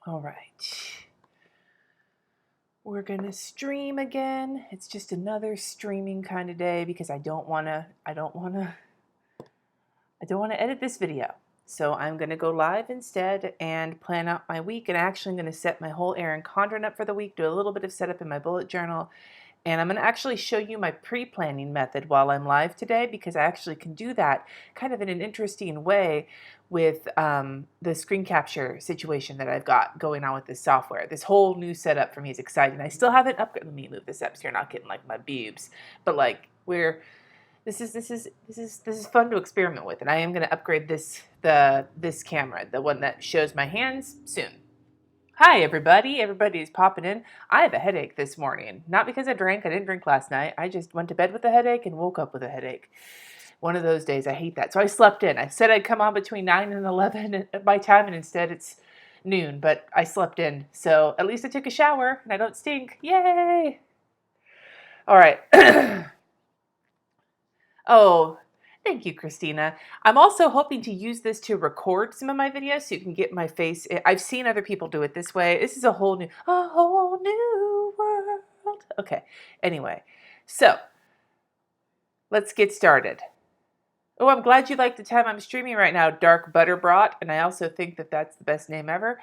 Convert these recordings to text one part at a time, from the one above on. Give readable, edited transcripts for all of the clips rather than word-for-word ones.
All right. We're going to stream again. It's just another streaming kind of day because I don't want to edit this video. So I'm going to go live instead and plan out my week. And actually I'm going to set my whole Erin Condren up for the week, do a little bit of setup in my bullet journal. And I'm going to actually show you my pre-planning method while I'm live today, because I actually can do that kind of in an interesting way with the screen capture situation that I've got going on with this software. This whole new setup for me is exciting. I still haven't upgraded. Let me move this up so you're not getting like my boobs. But like this is fun to experiment with, and I am going to upgrade this camera, the one that shows my hands, soon. Hi, everybody. Everybody's popping in. I have a headache this morning. Not because I drank. I didn't drink last night. I just went to bed with a headache and woke up with a headache. One of those days. I hate that. So I slept in. I said I'd come on between 9 and 11 at my time, and instead it's noon. But I slept in. So at least I took a shower, and I don't stink. Yay! All right. Oh, thank you, Christina. I'm also hoping to use this to record some of my videos so you can get my face. I've seen other people do it this way. This is a whole new world. Okay, anyway, so let's get started. Oh, I'm glad you like the time I'm streaming right now, Dark Butterbrought, and I also think that that's the best name ever.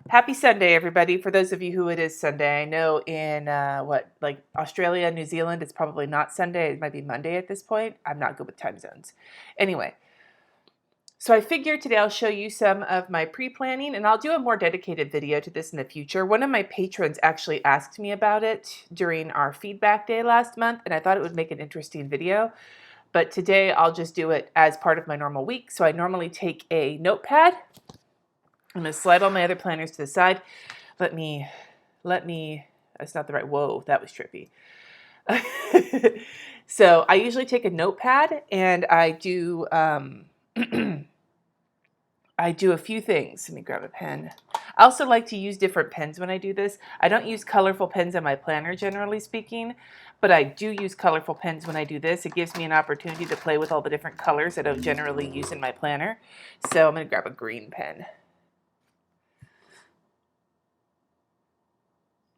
Happy Sunday, everybody. For those of you who it is Sunday, I know in like Australia, New Zealand, it's probably not Sunday. It might be Monday at this point. I'm not good with time zones. Anyway, so I figured today I'll show you some of my pre-planning, and I'll do a more dedicated video to this in the future. One of my patrons actually asked me about it during our feedback day last month, and I thought it would make an interesting video. But today I'll just do it as part of my normal week. So I normally take a notepad. I'm going to slide all my other planners to the side. Let me, that's not the right, whoa, that was trippy. So I usually take a notepad and I do, I do a few things. Let me grab a pen. I also like to use different pens when I do this. I don't use colorful pens on my planner, generally speaking, but I do use colorful pens when I do this. It gives me an opportunity to play with all the different colors that I generally use in my planner. So I'm going to grab a green pen.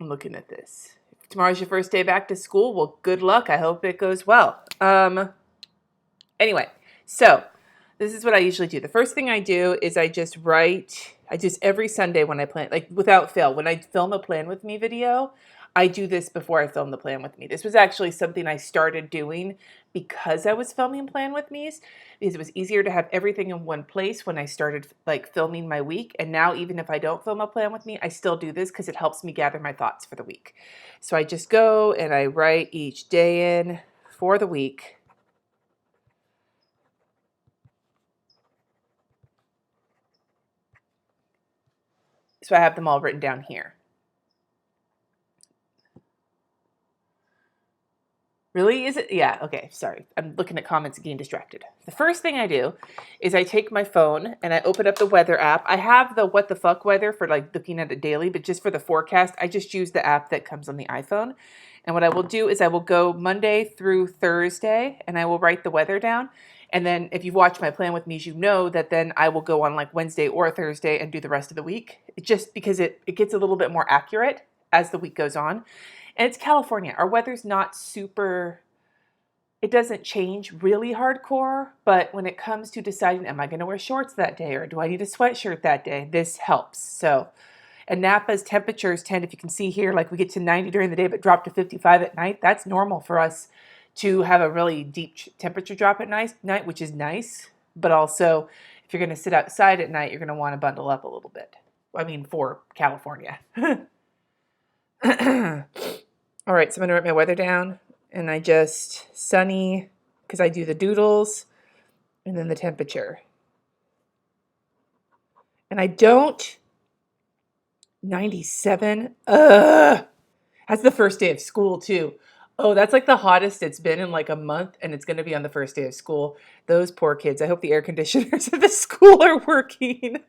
I'm looking at this. If tomorrow's your first day back to school, well, good luck. I hope it goes well. Anyway, so this is what I usually do. The first thing I do is I just every Sunday when I plan, like without fail, when I film a Plan With Me video, I do this before I film the Plan With Me. This was actually something I started doing because I was filming Plan With Me's, because it was easier to have everything in one place when I started like filming my week. And now even if I don't film a Plan With Me, I still do this because it helps me gather my thoughts for the week. So I just go and I write each day in for the week. So I have them all written down here. Really? Is it? Yeah, okay, sorry. I'm looking at comments and getting distracted. The first thing I do is I take my phone and I open up the weather app. I have the What the Fuck weather for like looking at it daily, but just for the forecast, I just use the app that comes on the iPhone. And what I will do is I will go Monday through Thursday and I will write the weather down. And then if you've watched my Plan With Me, you know that then I will go on like Wednesday or Thursday and do the rest of the week. Just because it gets a little bit more accurate as the week goes on. And it's California. Our weather's not super, it doesn't change really hardcore, but when it comes to deciding, am I going to wear shorts that day or do I need a sweatshirt that day, this helps. So, and Napa's temperatures tend, if you can see here, like we get to 90 during the day but drop to 55 at night. That's normal for us to have a really deep temperature drop at night, which is nice. But also, if you're going to sit outside at night, you're going to want to bundle up a little bit. I mean, for California. All right, so I'm going to write my weather down, and I just sunny, because I do the doodles, and then the temperature. And I don't, 97, that's the first day of school too. Oh, that's like the hottest it's been in like a month, and it's going to be on the first day of school. Those poor kids. I hope the air conditioners at the school are working.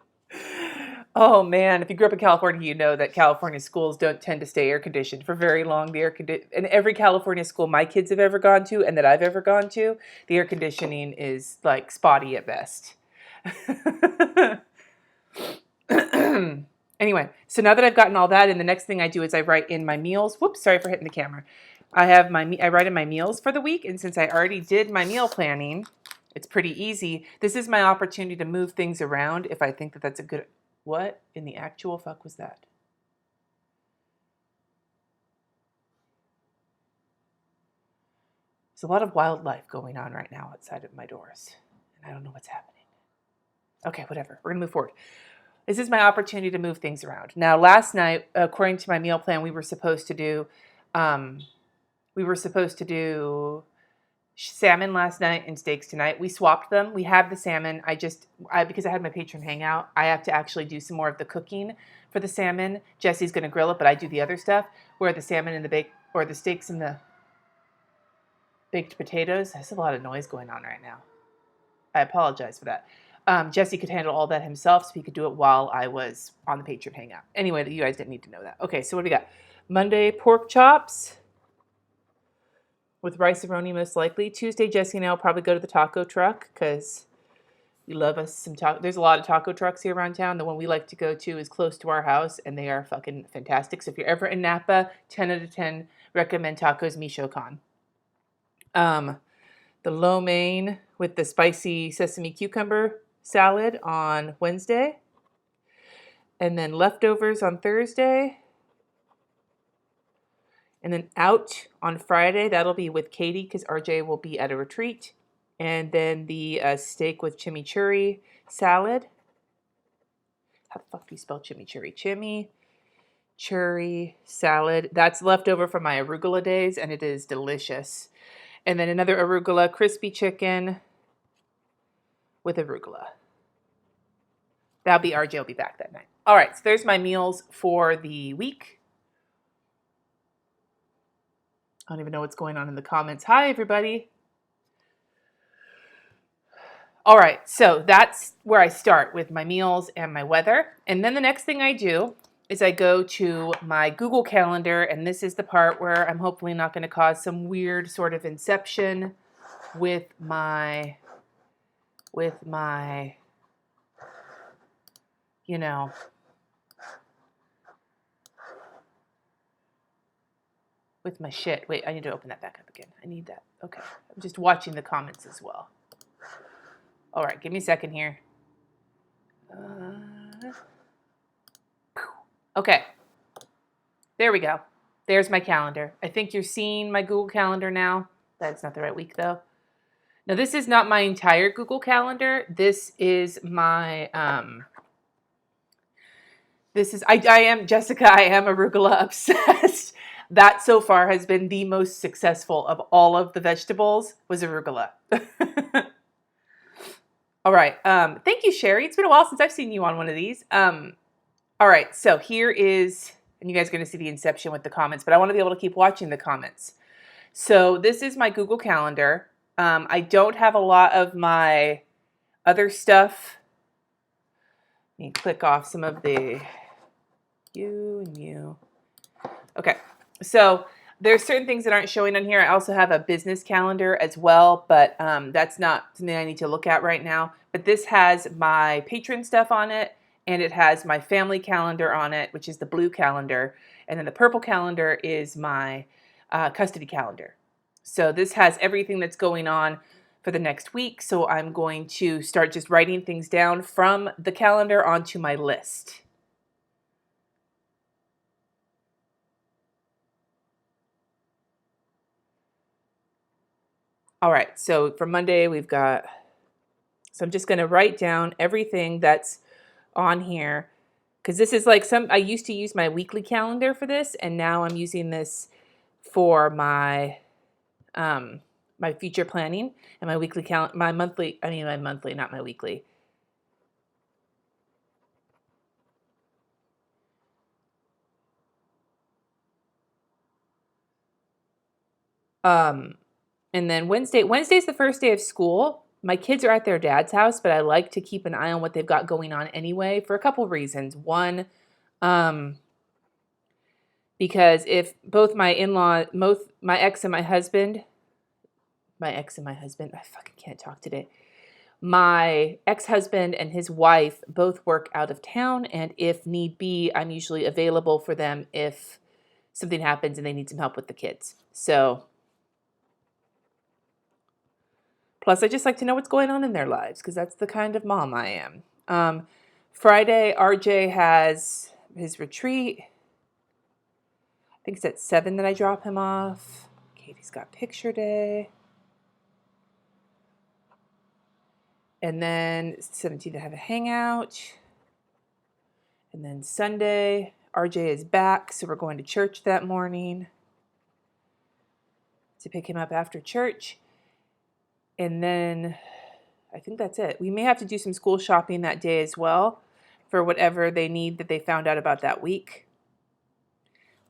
Oh man, if you grew up in California, you know that California schools don't tend to stay air conditioned for very long. And every California school my kids have ever gone to and that I've ever gone to, the air conditioning is like spotty at best. Anyway, so now that I've gotten all that in, the next thing I do is I write in my meals. Whoops, sorry for hitting the camera. I write in my meals for the week, and since I already did my meal planning, it's pretty easy. This is my opportunity to move things around if I think that that's a good... What in the actual fuck was that? There's a lot of wildlife going on right now outside of my doors, and I don't know what's happening. Okay, whatever. We're going to move forward. This is my opportunity to move things around. Now, last night, according to my meal plan, we were supposed to do salmon last night and steaks tonight. We swapped them. We have the salmon. Because I had my patron hangout, I have to actually do some more of the cooking for the salmon. Jesse's going to grill it, but I do the other stuff. Where the salmon and the steaks and the baked potatoes. There's a lot of noise going on right now. I apologize for that. Jesse could handle all that himself, so he could do it while I was on the patron hangout. Anyway, you guys didn't need to know that. Okay, so what do we got? Monday, pork chops with rice-a-roni most likely. Tuesday, Jesse and I will probably go to the taco truck because we love us some taco. There's a lot of taco trucks here around town. The one we like to go to is close to our house, and they are fucking fantastic. So if you're ever in Napa, 10 out of 10, recommend Tacos Michoacan. The lo mein with the spicy sesame cucumber salad on Wednesday, and then leftovers on Thursday, and then out on Friday. That'll be with Katie because RJ will be at a retreat, and then the steak with chimichurri salad. How the fuck do you spell chimichurri? Chimichurri salad. That's leftover from my arugula days, and it is delicious. And then another arugula crispy chicken with arugula. That'll be RJ will be back that night. All right, so there's my meals for the week. I don't even know what's going on in the comments. Hi, everybody. All right, so that's where I start with my meals and my weather. And then the next thing I do is I go to my Google Calendar, and this is the part where I'm hopefully not going to cause some weird sort of inception with my with my shit. Wait, I need to open that back up again. I need that. Okay. I'm just watching the comments as well. All right, give me a second here. Okay. There we go. There's my calendar. I think you're seeing my Google Calendar now. That's not the right week, though. Now, this is not my entire Google Calendar. This is my... I am arugula obsessed. That so far has been the most successful of all of the vegetables was arugula. All right. Thank you, Sherry. It's been a while since I've seen you on one of these. All right. So here is, and you guys are going to see the inception with the comments, but I want to be able to keep watching the comments. So this is my Google Calendar. I don't have a lot of my other stuff. Let me click off some of the you. Okay, so there's certain things that aren't showing on here. I also have a business calendar as well, but that's not something I need to look at right now. But this has my patron stuff on it, and it has my family calendar on it, which is the blue calendar. And then the purple calendar is my custody calendar. So this has everything that's going on for the next week. So I'm going to start just writing things down from the calendar onto my list. All right, so for Monday, we've got, so I'm just going to write down everything that's on here, because this is like I used to use my weekly calendar for this, and now I'm using this for my my future planning and my weekly my monthly, not my weekly. And then Wednesday's the first day of school. My kids are at their dad's house, but I like to keep an eye on what they've got going on anyway for a couple of reasons. One, because if both my ex and my husband, I fucking can't talk today. My ex-husband and his wife both work out of town, and if need be, I'm usually available for them if something happens and they need some help with the kids. So, plus I just like to know what's going on in their lives because that's the kind of mom I am. Friday, RJ has his retreat. I think it's at 7 that I drop him off. Katie's got picture day. And then 17th I have a hangout. And then Sunday, RJ is back, so we're going to church that morning to pick him up after church. And then I think that's it. We may have to do some school shopping that day as well for whatever they need that they found out about that week.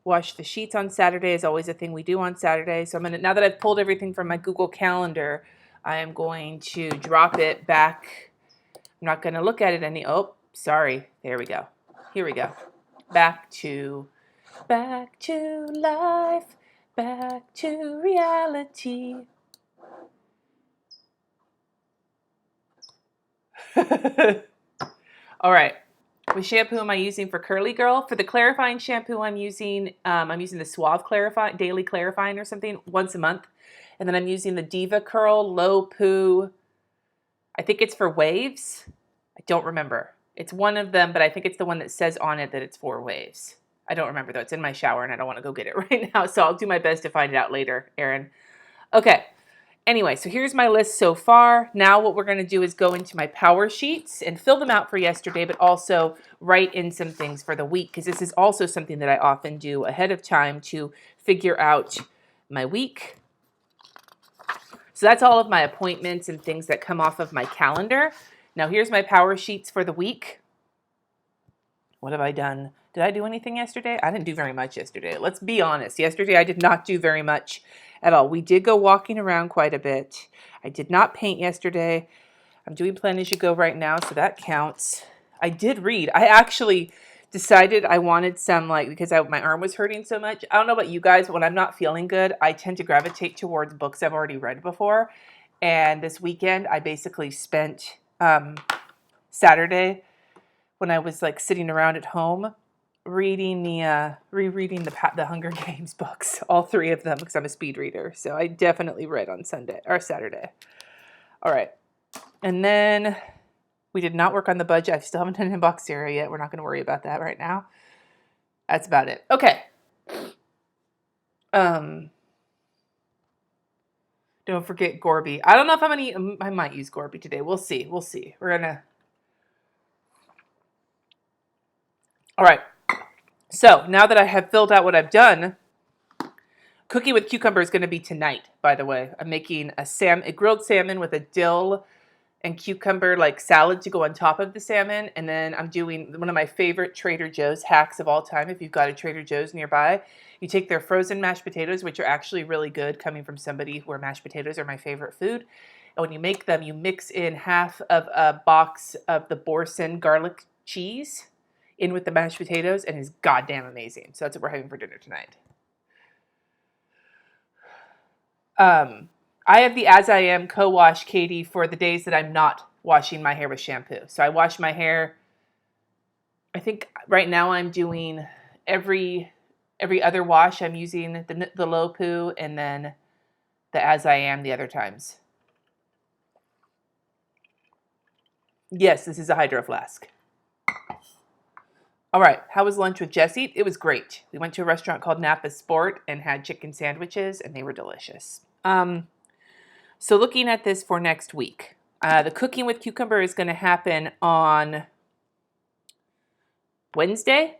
Wash the sheets on Saturday is always a thing we do on Saturday. So now that I've pulled everything from my Google Calendar, I am going to drop it back. I'm not going to look at it oh, sorry. There we go. Here we go. Back to life, back to reality. All right. What shampoo am I using for Curly Girl? For the clarifying shampoo, I'm using the Suave Daily Clarifying or something once a month. And then I'm using the Diva Curl Low Poo. I think it's for waves. I don't remember. It's one of them, but I think it's the one that says on it that it's for waves. I don't remember, though. It's in my shower, and I don't want to go get it right now, so I'll do my best to find it out later, Erin. Okay. Anyway, so here's my list so far. Now what we're going to do is go into my power sheets and fill them out for yesterday, but also write in some things for the week, because this is also something that I often do ahead of time to figure out my week. So that's all of my appointments and things that come off of my calendar. Now here's my power sheets for the week. What have I done? Did I do anything yesterday? I didn't do very much yesterday. Let's be honest. Yesterday I did not do very much at all. We did go walking around quite a bit. I did not paint yesterday. I'm doing Plan As You Go right now, so that counts. I did read. I actually decided I wanted some, because my arm was hurting so much. I don't know about you guys, but when I'm not feeling good, I tend to gravitate towards books I've already read before. And this weekend, I basically spent Saturday when I was sitting around at home rereading the Hunger Games books, all 3 of them, because I'm a speed reader. So I definitely read on Saturday. All right. And then we did not work on the budget. I still haven't done inbox cereal yet. We're not going to worry about that right now. That's about it. Okay. Don't forget Gorby. I don't know if I might use Gorby today. We'll see. We're going to. All right. So now that I have filled out what I've done, cooking with cucumber is going to be tonight, by the way. I'm making a grilled salmon with a dill and cucumber salad to go on top of the salmon. And then I'm doing one of my favorite Trader Joe's hacks of all time. If you've got a Trader Joe's nearby, you take their frozen mashed potatoes, which are actually really good, coming from somebody where mashed potatoes are my favorite food. And when you make them, you mix in half of a box of the Boursin garlic cheese in with the mashed potatoes, and it's goddamn amazing. So that's what we're having for dinner tonight. I have the As I Am co-wash, Katie, for the days that I'm not washing my hair with shampoo. So I wash my hair, I think right now I'm doing every other wash. I'm using the low poo and then the As I Am the other times. Yes, this is a Hydro Flask. All right, how was lunch with Jesse? It was great. We went to a restaurant called Napa Sport and had chicken sandwiches, and they were delicious. So looking at this for next week, the cooking with cucumber is going to happen on Wednesday.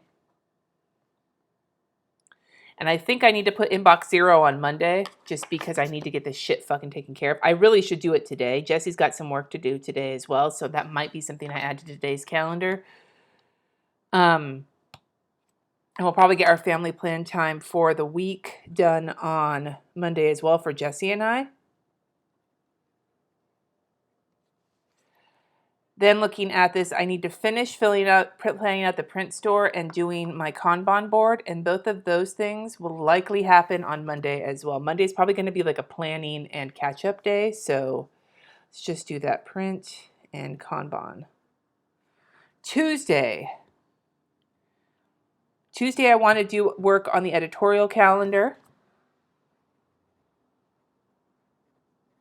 And I think I need to put inbox 0 on Monday just because I need to get this shit fucking taken care of. I really should do it today. Jesse's got some work to do today as well, so that might be something I add to today's calendar. And we'll probably get our family plan time for the week done on Monday as well for Jesse and I. Then looking at this, I need to finish planning out the print store and doing my Kanban board. And both of those things will likely happen on Monday as well. Monday's probably going to be like a planning and catch-up day. So Let's just do that. Print and Kanban. Tuesday, I want to do work on the editorial calendar.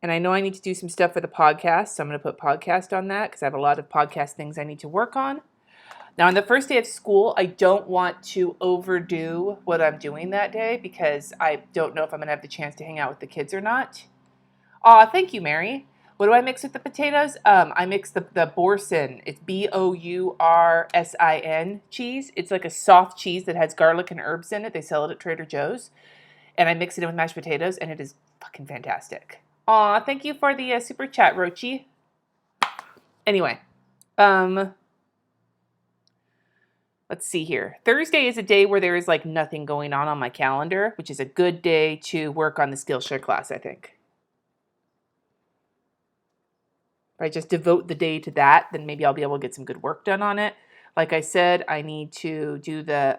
And I know I need to do some stuff for the podcast, so I'm going to put podcast on that because I have a lot of podcast things I need to work on. Now, on the first day of school, I don't want to overdo what I'm doing that day because I don't know if I'm going to have the chance to hang out with the kids or not. Aw, thank you, Mary. What do I mix with the potatoes? I mix the Boursin. It's Boursin cheese. It's like a soft cheese that has garlic and herbs in it. They sell it at Trader Joe's. And I mix it in with mashed potatoes, and it is fucking fantastic. Aw, thank you for the super chat, Rochi. Anyway, let's see here. Thursday is a day where there is like nothing going on my calendar, which is a good day to work on the Skillshare class, I think. If I just devote the day to that, then maybe I'll be able to get some good work done on it. Like I said, I need to do the,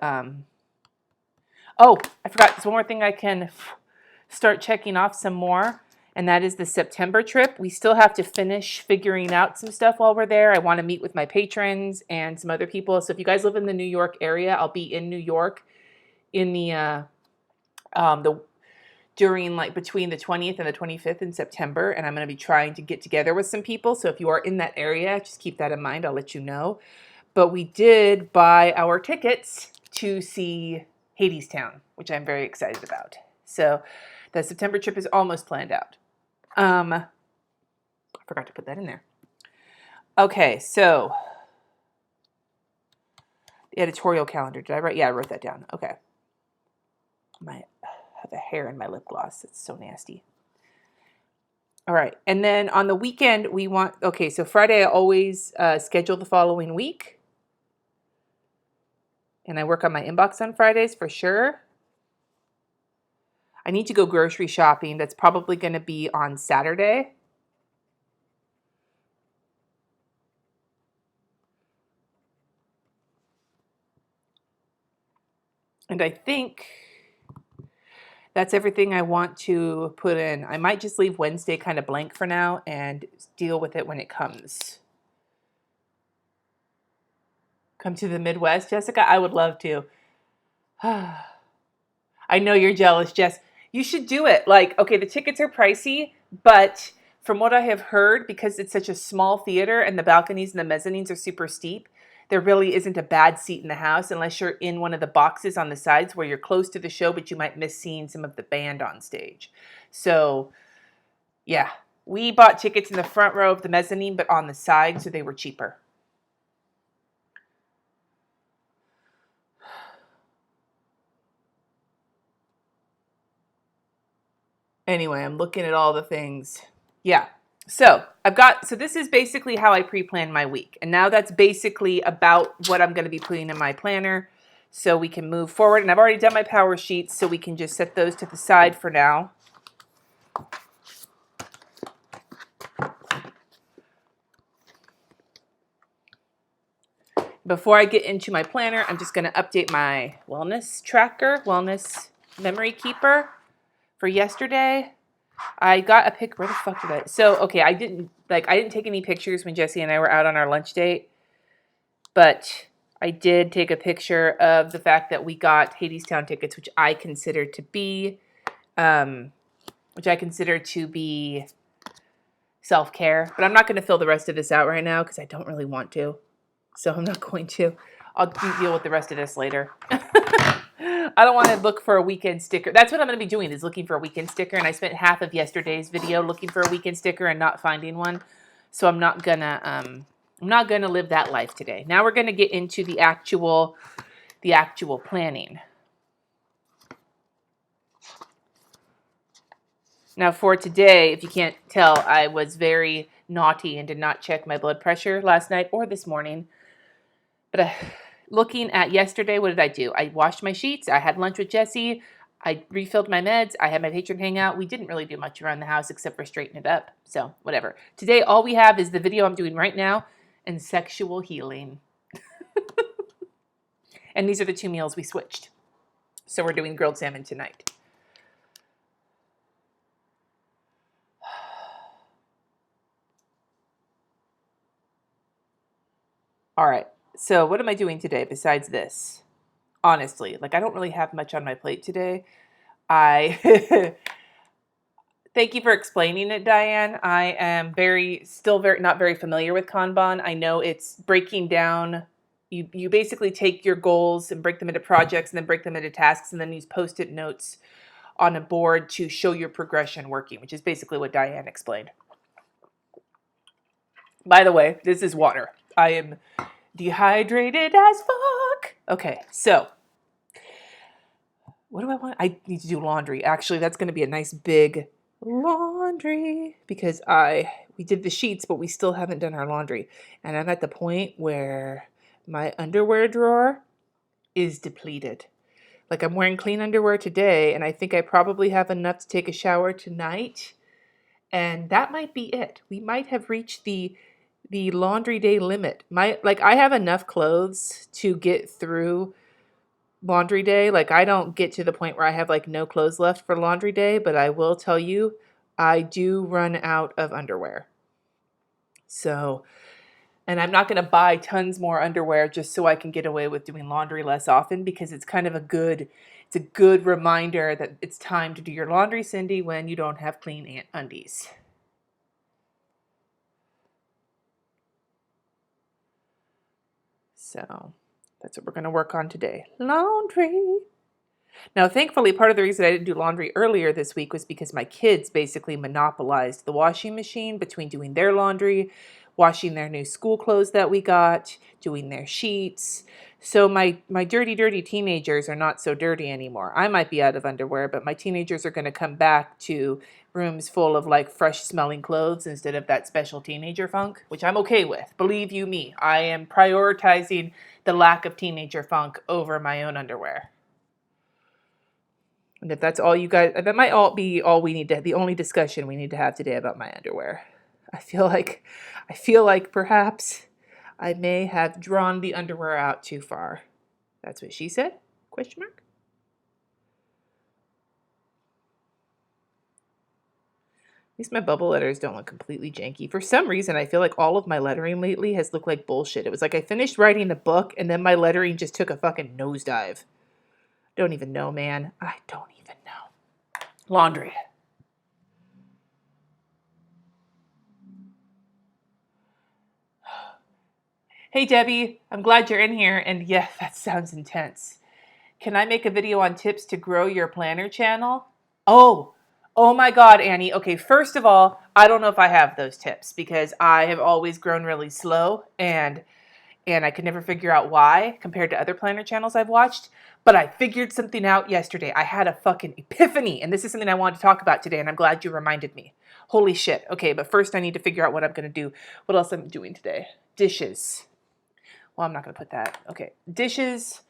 oh, I forgot. There's one more thing I can start checking off some more, and that is the September trip. We still have to finish figuring out some stuff while we're there. I want to meet with my patrons and some other people. So if you guys live in the New York area, I'll be in New York in the during like between the 20th and the 25th in September, and I'm going to be trying to get together with some people. So if you are in that area, just keep that in mind. I'll let you know. But we did buy our tickets to see Hadestown, which I'm very excited about. So the September trip is almost planned out. I forgot to put that in there. Okay, so the editorial calendar. Did I write? Yeah, I wrote that down. Okay. I have a hair in my lip gloss. It's so nasty. All right. And then on the weekend, we want, okay, so Friday I always schedule the following week. And I work on my inbox on Fridays for sure. I need to go grocery shopping. That's probably going to be on Saturday. And I think that's everything I want to put in. I might just leave Wednesday kind of blank for now and deal with it when it comes. Come to the Midwest, Jessica? I would love to. I know you're jealous, Jess. You should do it. Like, okay, the tickets are pricey, but from what I have heard, because it's such a small theater and the balconies and the mezzanines are super steep, there really isn't a bad seat in the house unless you're in one of the boxes on the sides where you're close to the show, but you might miss seeing some of the band on stage. So, yeah, we bought tickets in the front row of the mezzanine, but on the side, so they were cheaper. Anyway, I'm looking at all the things. Yeah. So this is basically how I pre-plan my week. And now that's basically about what I'm going to be putting in my planner so we can move forward. And I've already done my power sheets, so we can just set those to the side for now. Before I get into my planner, I'm just going to update my wellness tracker, wellness memory keeper for yesterday. I got a pic. Where the fuck did I? So, okay, I didn't take any pictures when Jesse and I were out on our lunch date, but I did take a picture of the fact that we got Hadestown tickets, which I consider to be self-care. But I'm not going to fill the rest of this out right now because I don't really want to. So I'm not going to. I'll deal with the rest of this later. I don't want to look for a weekend sticker. That's what I'm going to be doing, is looking for a weekend sticker. And I spent half of yesterday's video looking for a weekend sticker and not finding one. So I'm not gonna live that life today. Now we're going to get into the actual planning. Now for today, if you can't tell, I was very naughty and did not check my blood pressure last night or this morning. But looking at yesterday, what did I do? I washed my sheets. I had lunch with Jesse. I refilled my meds. I had my patron hangout. We didn't really do much around the house except for straighten it up. So whatever. Today, all we have is the video I'm doing right now and sexual healing. And these are the 2 meals we switched. So we're doing grilled salmon tonight. All right. So what am I doing today besides this? Honestly, like I don't really have much on my plate today. I thank you for explaining it, Diane. I am still not very familiar with Kanban. I know it's breaking down. You basically take your goals and break them into projects and then break them into tasks and then use Post-it notes on a board to show your progression working, which is basically what Diane explained. By the way, this is water. I am dehydrated as fuck. Okay, so what do I want? I need to do laundry. Actually, that's going to be a nice big laundry because we did the sheets, but we still haven't done our laundry. And I'm at the point where my underwear drawer is depleted. Like I'm wearing clean underwear today, and I think I probably have enough to take a shower tonight. And that might be it. We might have reached the laundry day limit. I have enough clothes to get through laundry day. Like I don't get to the point where I have like no clothes left for laundry day, but I will tell you, I do run out of underwear. So, and I'm not going to buy tons more underwear just so I can get away with doing laundry less often because it's kind of a good reminder that it's time to do your laundry, Cindy, when you don't have clean undies. So that's what we're going to work on today. Laundry. Now, thankfully, part of the reason I didn't do laundry earlier this week was because my kids basically monopolized the washing machine between doing their laundry, washing their new school clothes that we got, doing their sheets. So my dirty teenagers are not so dirty anymore. I might be out of underwear, but my teenagers are going to come back to rooms full of like fresh smelling clothes instead of that special teenager funk, which I'm okay with. Believe you me, I am prioritizing the lack of teenager funk over my own underwear. And if that's all you guys, that might all be all we need to, the only discussion we need to have today about my underwear. I feel like perhaps I may have drawn the underwear out too far. That's what she said? Question mark? At least my bubble letters don't look completely janky. For some reason, I feel like all of my lettering lately has looked like bullshit. It was like I finished writing the book and then my lettering just took a fucking nosedive. Don't even know, man. I don't even know. Laundry. Hey, Debbie, I'm glad you're in here. And yeah, that sounds intense. Can I make a video on tips to grow your planner channel? Oh my God, Annie. Okay, first of all, I don't know if I have those tips because I have always grown really slow and I could never figure out why compared to other planner channels I've watched. But I figured something out yesterday. I had a fucking epiphany, and this is something I wanted to talk about today, and I'm glad you reminded me. Holy shit. Okay, but first I need to figure out what I'm going to do. What else I'm doing today? Dishes. Well, I'm not going to put that. Okay, dishes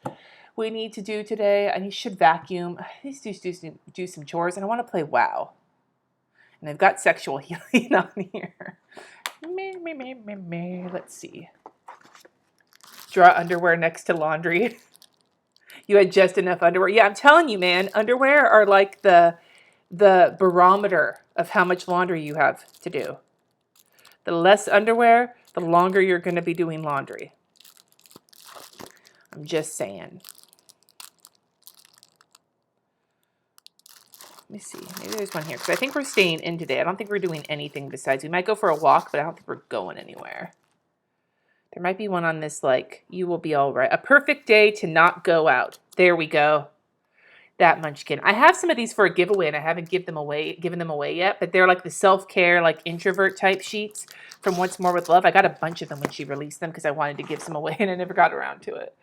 we need to do today. I should vacuum. I need to do some chores, and I want to play WoW. And I've got sexual healing on here. Let's see. Draw underwear next to laundry. You had just enough underwear. Yeah, I'm telling you, man, underwear are like the barometer of how much laundry you have to do. The less underwear, the longer you're going to be doing laundry. I'm just saying. Let me see. Maybe there's one here because I think we're staying in today. I don't think we're doing anything besides. We might go for a walk, but I don't think we're going anywhere. There might be one on this, like, you will be all right. A perfect day to not go out. There we go. That munchkin. I have some of these for a giveaway, and I haven't given them away yet, but they're like the self-care, like introvert type sheets from What's More with Love. I got a bunch of them when she released them because I wanted to give some away, and I never got around to it.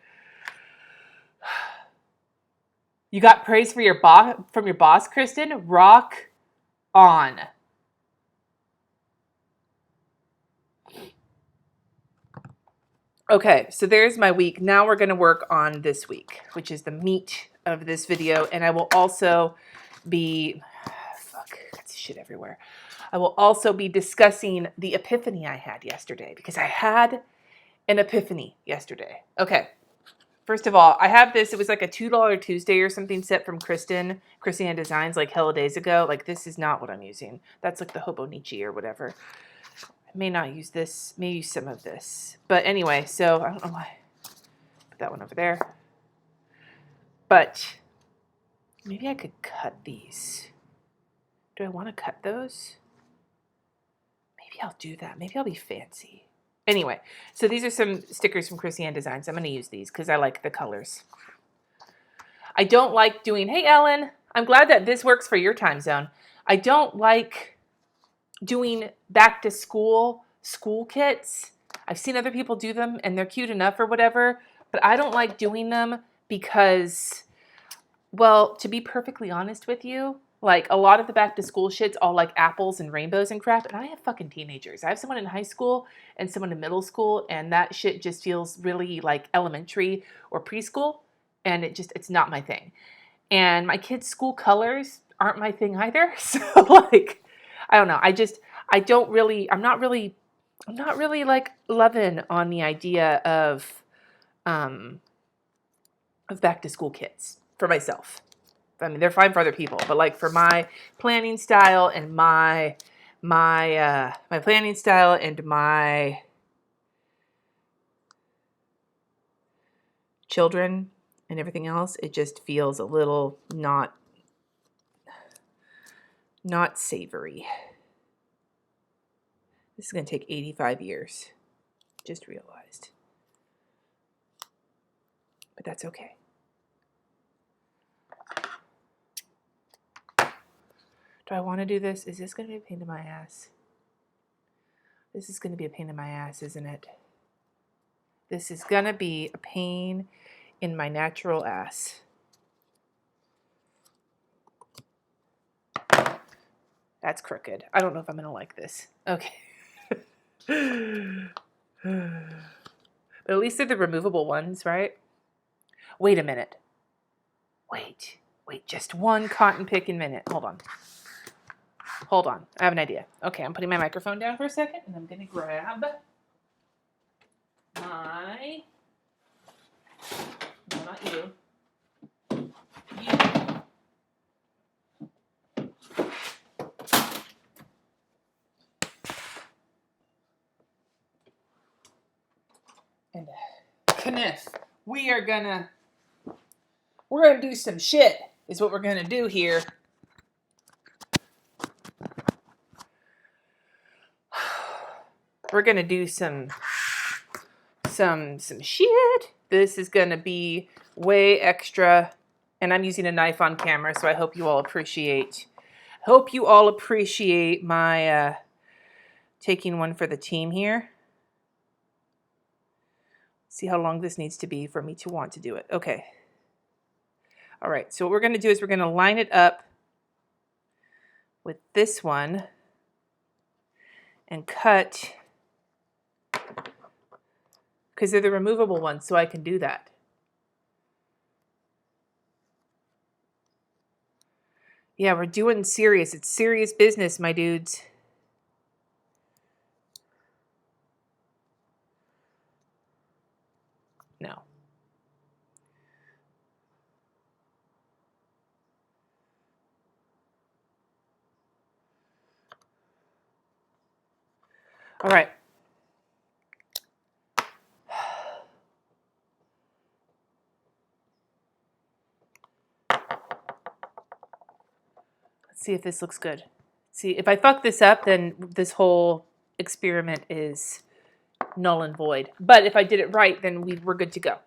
You got praise for from your boss, Kristen? Rock on. Okay, so there's my week. Now we're going to work on this week, which is the meat of this video. And I will also be... Fuck, that's shit everywhere. I will also be discussing the epiphany I had yesterday because I had an epiphany yesterday. Okay, first of all, I have this. It was like a $2 Tuesday or something set from Krissyanne Designs like hella days ago. Like, this is not what I'm using. That's like the Hobonichi or whatever. may not use this, may use some of this. But anyway, so I don't know why. Put that one over there. But maybe I could cut these. Do I want to cut those? Maybe I'll do that. Maybe I'll be fancy. Anyway, so these are some stickers from Krissyanne Designs. I'm going to use these because I like the colors. I don't like doing, hey, Ellen, I'm glad that this works for your time zone. I don't like doing back to school kits. I've seen other people do them and they're cute enough or whatever, but I don't like doing them because, well, to be perfectly honest with you, like a lot of the back to school shit's all like apples and rainbows and crap. And I have fucking teenagers. I have someone in high school and someone in middle school, and that shit just feels really like elementary or preschool. And it's not my thing. And my kids' school colors aren't my thing either. So like, I don't know. I'm not really like loving on the idea of back to school kits for myself. I mean, they're fine for other people, but like for my planning style and my planning style and my children and everything else, it just feels a little not savory. This is going to take 85 years. Just realized. But that's okay. Do I want to do this? Is this going to be a pain in my ass? This is going to be a pain in my ass, isn't it? This is going to be a pain in my natural ass. That's crooked. I don't know if I'm going to like this. Okay. But at least they're the removable ones, right? Wait a minute. Wait, just one cotton picking minute. Hold on. I have an idea. Okay, I'm putting my microphone down for a second, and I'm going to grab my... No, not you. And Kniff, we're gonna do some shit, is what we're gonna do here. We're gonna do some shit. This is gonna be way extra, and I'm using a knife on camera, so I hope you all appreciate my taking one for the team here. See how long this needs to be for me to want to do it. Okay. All right, so what we're gonna do is we're gonna line it up with this one and cut, because they're the removable ones, so I can do that. Yeah, we're doing serious. It's serious business, my dudes. No. All right. Let's see if this looks good. See, if I fuck this up, then this whole experiment is null and void. But if I did it right, then we're good to go.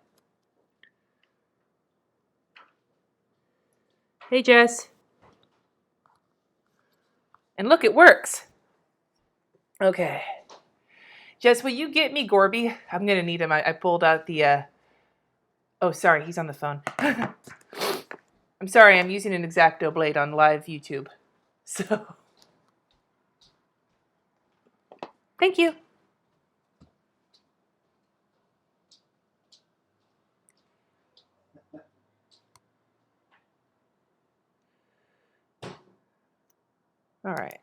Hey, Jess. And look, it works. Okay. Jess, will you get me Gorby? I'm going to need him. I pulled out the... Oh, sorry. He's on the phone. I'm sorry. I'm using an X-Acto blade on live YouTube. So... Thank you. All right.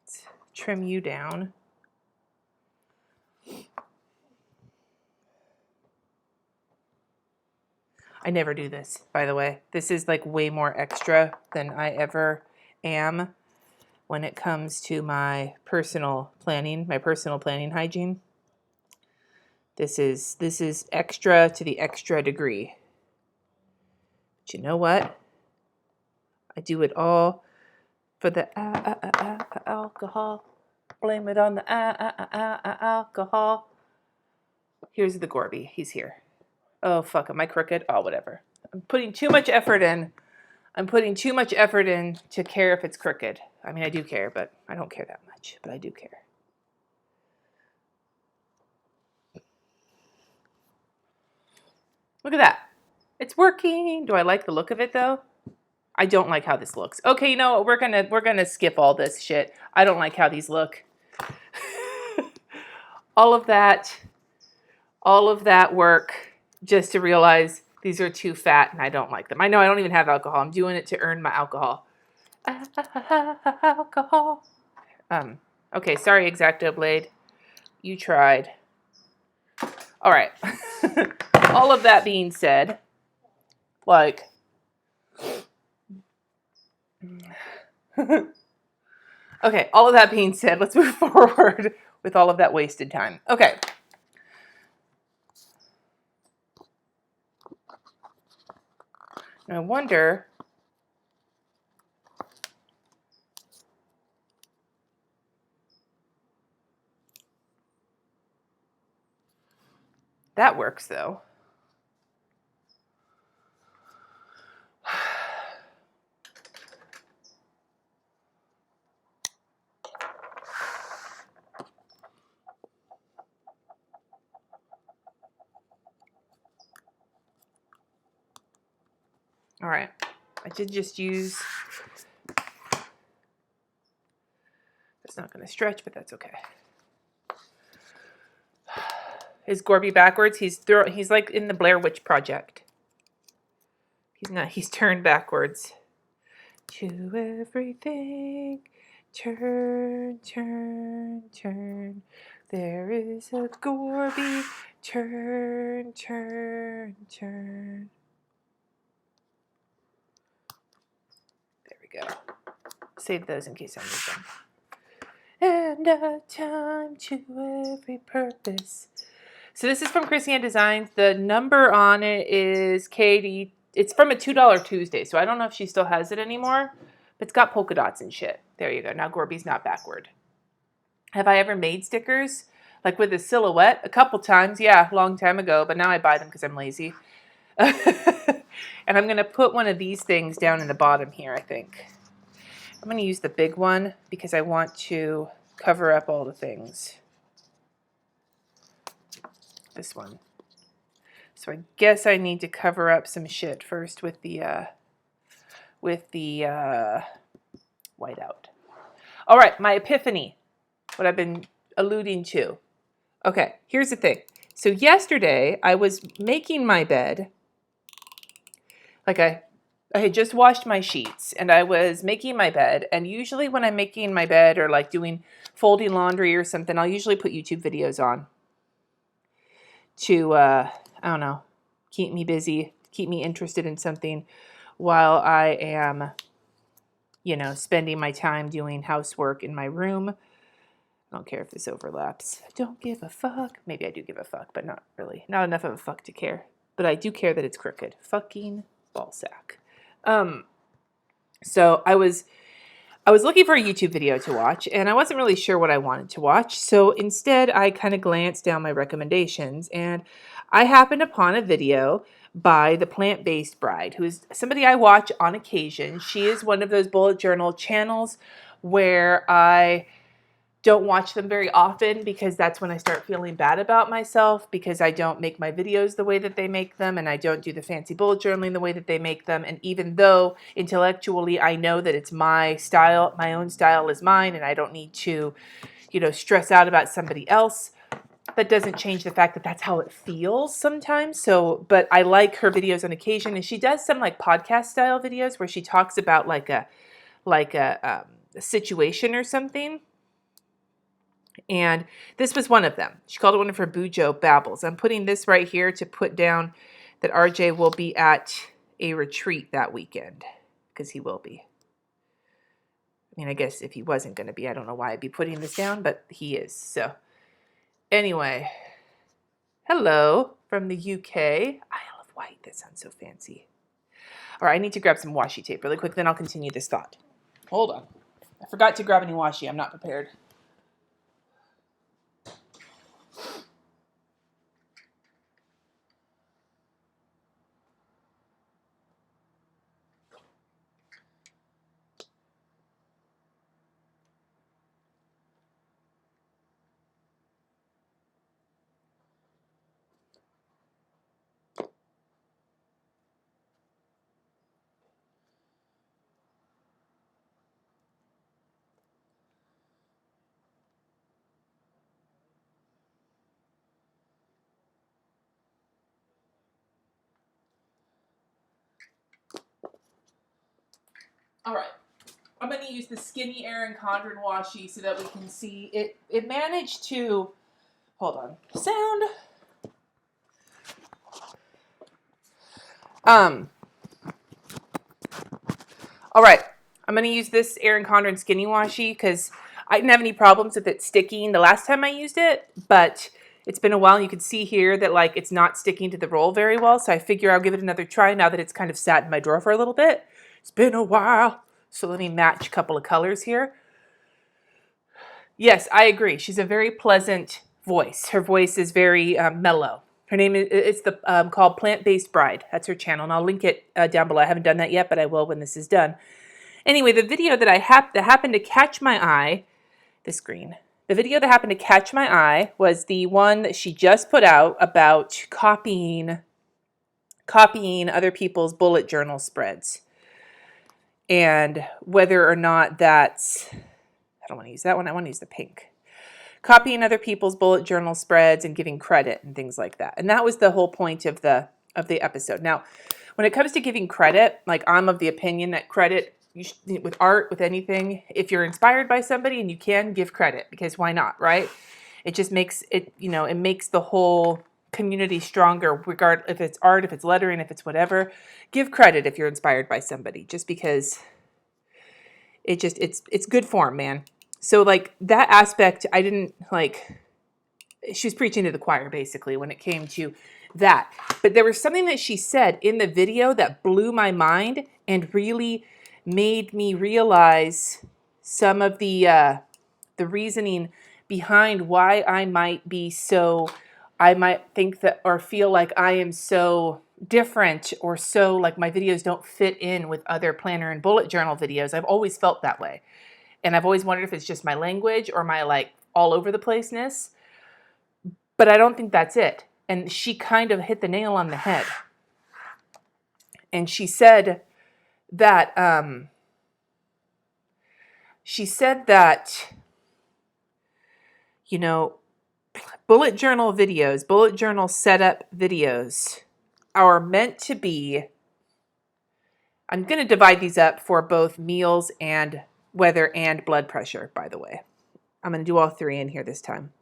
Let's trim you down. I never do this, by the way. This is like way more extra than I ever am. when it comes to my personal planning hygiene. This is extra to the extra degree. But you know what? I do it all for the alcohol. Blame it on the alcohol. Here's the Gorby. He's here. Oh, fuck. Am I crooked? Oh, whatever. I'm putting too much effort in. To care if it's crooked. I mean, I do care, but I don't care that much. But I do care. Look at that. It's working. Do I like the look of it, though? I don't like how this looks. Okay, you know what? We're gonna skip all this shit. I don't like how these look. all of that work just to realize these are too fat and I don't like them. I know I don't even have alcohol. I'm doing it to earn my alcohol. Alcohol. Okay, sorry, X-Acto Blade. You tried. All right. All of that being said, like, okay, all of that being said, let's move forward with all of that wasted time. Okay. I wonder, that works though. All right, I did just use, that's not going to stretch, but that's okay. Is Gorby backwards? He's like in the Blair Witch Project. He's not, he's turned backwards. To everything, turn, turn, turn. There is a Gorby, turn, turn, turn. There we go. Save those in case I need them. And a time to every purpose. So this is from Krissyanne Designs. The number on it is Katie. It's from a $2 Tuesday, so I don't know if she still has it anymore. But it's got polka dots and shit. There you go. Now Gorby's not backward. Have I ever made stickers? Like with a silhouette? A couple times, yeah, a long time ago. But now I buy them because I'm lazy. And I'm going to put one of these things down in the bottom here, I think. I'm going to use the big one because I want to cover up all the things. This one. So I guess I need to cover up some shit first with the whiteout. All right, my epiphany, what I've been alluding to. Okay, here's the thing. So yesterday I was making my bed. Like I had just washed my sheets and I was making my bed. And usually when I'm making my bed or like doing folding laundry or something, I'll usually put YouTube videos on to, I don't know, keep me busy, keep me interested in something while I am, you know, spending my time doing housework in my room. I don't care if this overlaps. I don't give a fuck. Maybe I do give a fuck, but not really. Not enough of a fuck to care. But I do care that it's crooked. Fucking ballsack. So I was looking for a YouTube video to watch, and I wasn't really sure what I wanted to watch. So instead, I kind of glanced down my recommendations, and I happened upon a video by the Plant-Based Bride, who is somebody I watch on occasion. She is one of those bullet journal channels where I don't watch them very often because that's when I start feeling bad about myself because I don't make my videos the way that they make them and I don't do the fancy bullet journaling the way that they make them. And even though intellectually I know that it's my style, my own style is mine and I don't need to, you know, stress out about somebody else, that doesn't change the fact that that's how it feels sometimes. So, but I like her videos on occasion, and she does some like podcast style videos where she talks about like a situation or something. And this was one of them. She called it one of her Bujo Babbles. I'm putting this right here to put down that RJ will be at a retreat that weekend, because he will be. mean, I guess if he wasn't going to be, I don't know why I'd be putting this down, but he is. So anyway, hello from the UK. Isle of Wight. That sounds so fancy. All right, I need to grab some washi tape really quick, then I'll continue this thought. Hold on. I forgot to grab any washi. I'm not prepared. All right. I'm going to use the skinny Erin Condren washi so that we can see it. It managed to, hold on, sound. All right. I'm going to use this Erin Condren skinny washi because I didn't have any problems with it sticking the last time I used it, but it's been a while. You can see here that like it's not sticking to the roll very well, so I figure I'll give it another try now that it's kind of sat in my drawer for a little bit. It's been a while. So let me match a couple of colors here. Yes, I agree. She's a very pleasant voice. Her voice is very mellow. Her name is called Plant-Based Bride. That's her channel, and I'll link it down below. I haven't done that yet, but I will when this is done. Anyway, the video that that happened to catch my eye, this green. The video that happened to catch my eye was the one that she just put out about copying other people's bullet journal spreads. And whether or not that's, I don't want to use that one, I want to use the pink. Copying other people's bullet journal spreads and giving credit and things like that. And that was the whole point of the episode. Now, when it comes to giving credit, like I'm of the opinion that credit, with art, with anything, if you're inspired by somebody and you can, give credit, because why not, right? It just makes it, it makes the whole community stronger, regardless if it's art, if it's lettering, if it's whatever. Give credit if you're inspired by somebody, just because it's good form, man. So like that aspect, I didn't like, she was preaching to the choir basically when it came to that. But there was something that she said in the video that blew my mind and really made me realize some of the reasoning behind why I might think that or feel like I am so different, or so like my videos don't fit in with other planner and bullet journal videos. I've always felt that way. And I've always wondered if it's just my language or my like all over the placeness. But I don't think that's it. And she kind of hit the nail on the head. And she said that bullet journal videos, bullet journal setup videos are meant to be, I'm going to divide these up for both meals and weather and blood pressure, by the way. I'm going to do all three in here this time.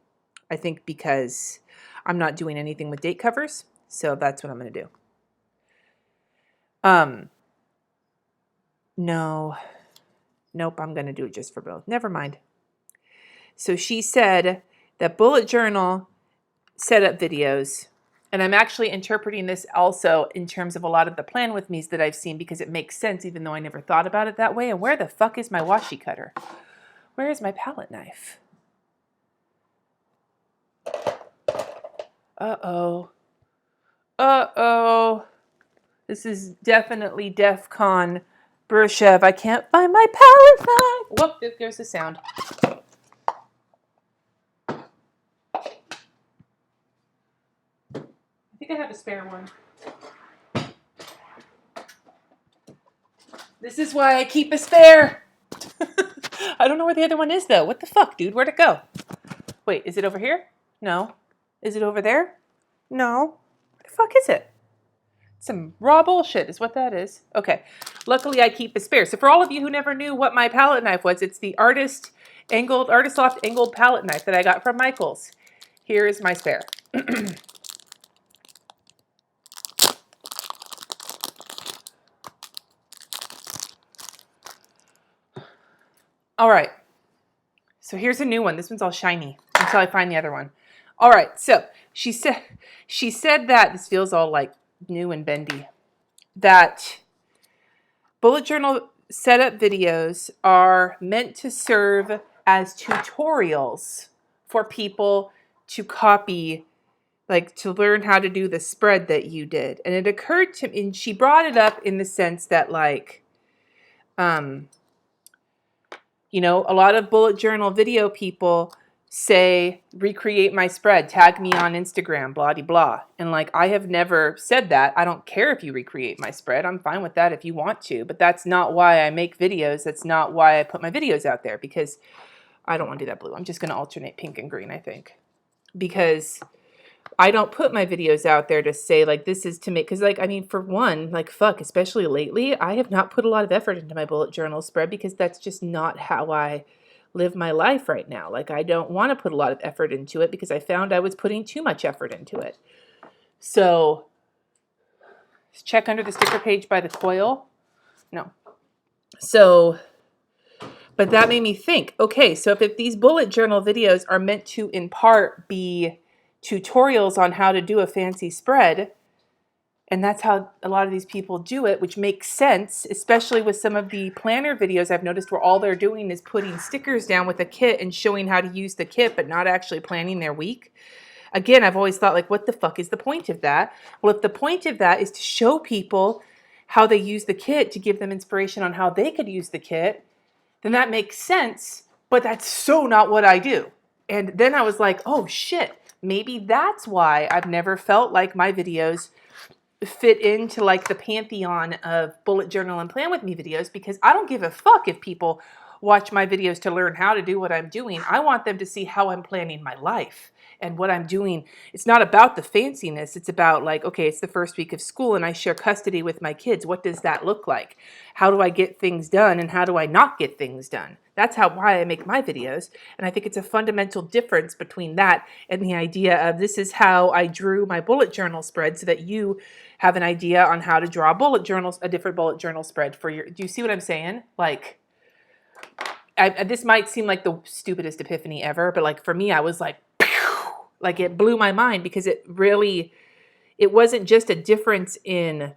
I think because I'm not doing anything with date covers, so that's what I'm going to do. Nope, I'm going to do it just for both. Never mind. So she said that bullet journal setup videos, and I'm actually interpreting this also in terms of a lot of the plan with me's that I've seen, because it makes sense even though I never thought about it that way. And where the fuck is my washi cutter? Where is my palette knife? Uh-oh. Uh-oh. This is definitely DEF CON Bershev. I can't find my palette knife. Whoop, there's the sound. I think I have a spare one. This is why I keep a spare. I don't know where the other one is, though. What the fuck, dude? Where'd it go? Wait, is it over here? No. Is it over there? No. Where the fuck is it? Some raw bullshit is what that is. Okay. Luckily, I keep a spare. So for all of you who never knew what my palette knife was, it's the Artist Loft angled palette knife that I got from Michaels. Here is my spare. All right. So here's a new one. This one's all shiny until I find the other one. All right. So she said that this feels all like new and bendy. That bullet journal setup videos are meant to serve as tutorials for people to copy, like to learn how to do the spread that you did. And it occurred to me, and she brought it up in the sense that like, you know, a lot of bullet journal video people say, recreate my spread, tag me on Instagram, blah, blah, blah. And like, I have never said that. I don't care if you recreate my spread. I'm fine with that if you want to, but that's not why I make videos. That's not why I put my videos out there, because I don't want to do that blue. I'm just going to alternate pink and green, I think, because I don't put my videos out there to say like, this is to make, because like, I mean, for one, like fuck, especially lately, I have not put a lot of effort into my bullet journal spread because that's just not how I live my life right now. Like I don't want to put a lot of effort into it because I found I was putting too much effort into it. So check under the sticker page by the coil. No. So, but that made me think, okay, so if these bullet journal videos are meant to in part be tutorials on how to do a fancy spread, and that's how a lot of these people do it, which makes sense, especially with some of the planner videos I've noticed where all they're doing is putting stickers down with a kit and showing how to use the kit, but not actually planning their week. Again, I've always thought like, what the fuck is the point of that? Well, if the point of that is to show people how they use the kit to give them inspiration on how they could use the kit, then that makes sense, but that's so not what I do. And then I was like, oh shit, maybe that's why I've never felt like my videos fit into like the pantheon of bullet journal and plan with me videos, because I don't give a fuck if people watch my videos to learn how to do what I'm doing. I want them to see how I'm planning my life and what I'm doing. It's not about the fanciness. It's about like, okay, it's the first week of school and I share custody with my kids. What does that look like? How do I get things done and how do I not get things done? That's why I make my videos. And I think it's a fundamental difference between that and the idea of this is how I drew my bullet journal spread so that you have an idea on how to draw a different bullet journal spread for your, do you see what I'm saying? Like, this might seem like the stupidest epiphany ever, but like for me, I was like, like it blew my mind because it wasn't just a difference in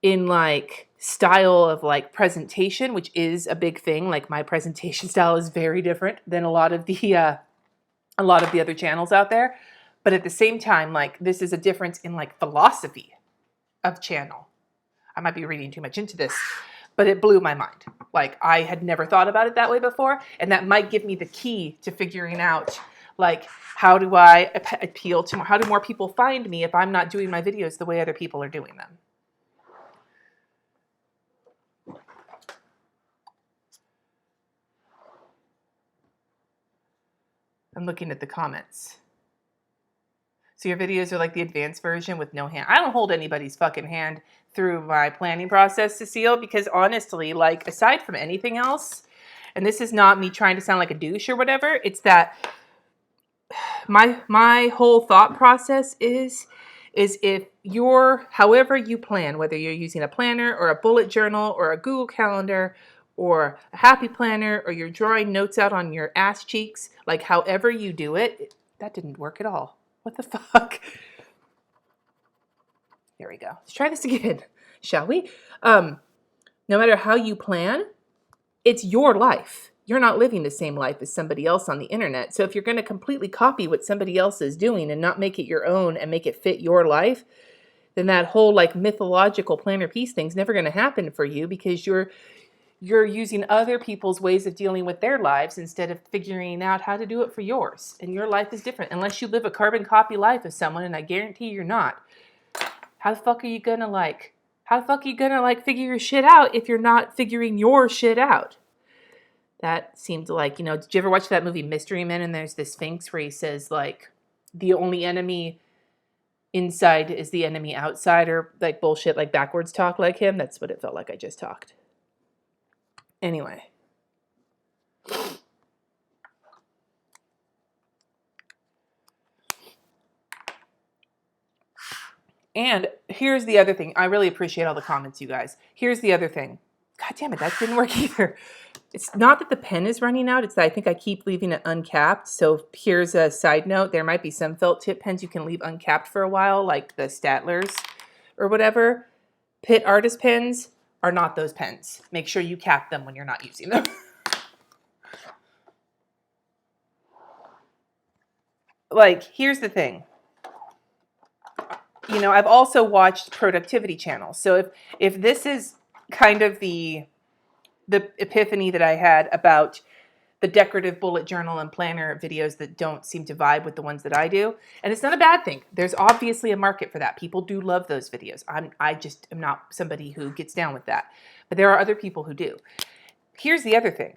like style of like presentation, which is a big thing. Like my presentation style is very different than a lot of the other channels out there. But at the same time, like this is a difference in like philosophy of channel. I might be reading too much into this, but it blew my mind. Like I had never thought about it that way before. And that might give me the key to figuring out like, how do I appeal to, how do more people find me if I'm not doing my videos the way other people are doing them? I'm looking at the comments. So your videos are like the advanced version with no hand. I don't hold anybody's fucking hand through my planning process, Cecile, because honestly, like aside from anything else, and this is not me trying to sound like a douche or whatever, it's that my whole thought process is if you're, however you plan, whether you're using a planner or a bullet journal or a Google Calendar or a happy planner or you're drawing notes out on your ass cheeks, like however you do it, that didn't work at all. What the fuck? There we go. Let's try this again, shall we? No matter how you plan, it's your life. You're not living the same life as somebody else on the internet. So if you're going to completely copy what somebody else is doing and not make it your own and make it fit your life, then that whole like mythological planner piece thing's never going to happen for you because you're using other people's ways of dealing with their lives instead of figuring out how to do it for yours. And your life is different. Unless you live a carbon copy life of someone, and I guarantee you're not. How the fuck are you gonna figure your shit out if you're not figuring your shit out? That seemed like, did you ever watch that movie Mystery Men? And there's this Sphinx where he says like, the only enemy inside is the enemy outside, or like bullshit, like backwards talk like him. That's what it felt like I just talked. Anyway. And here's the other thing. I really appreciate all the comments, you guys. Here's the other thing. God, God damn it, that didn't work either. It's not that the pen is running out. It's that I think I keep leaving it uncapped. So here's a side note. There might be some felt tip pens you can leave uncapped for a while, like the Statler's or whatever. Pitt Artist pens are not those pens. Make sure you cap them when you're not using them. Like, here's the thing. You know, I've also watched productivity channels. So if this is kind of the epiphany that I had about the decorative bullet journal and planner videos that don't seem to vibe with the ones that I do, and it's not a bad thing. There's obviously a market for that. People do love those videos. I just am not somebody who gets down with that. But there are other people who do. Here's the other thing.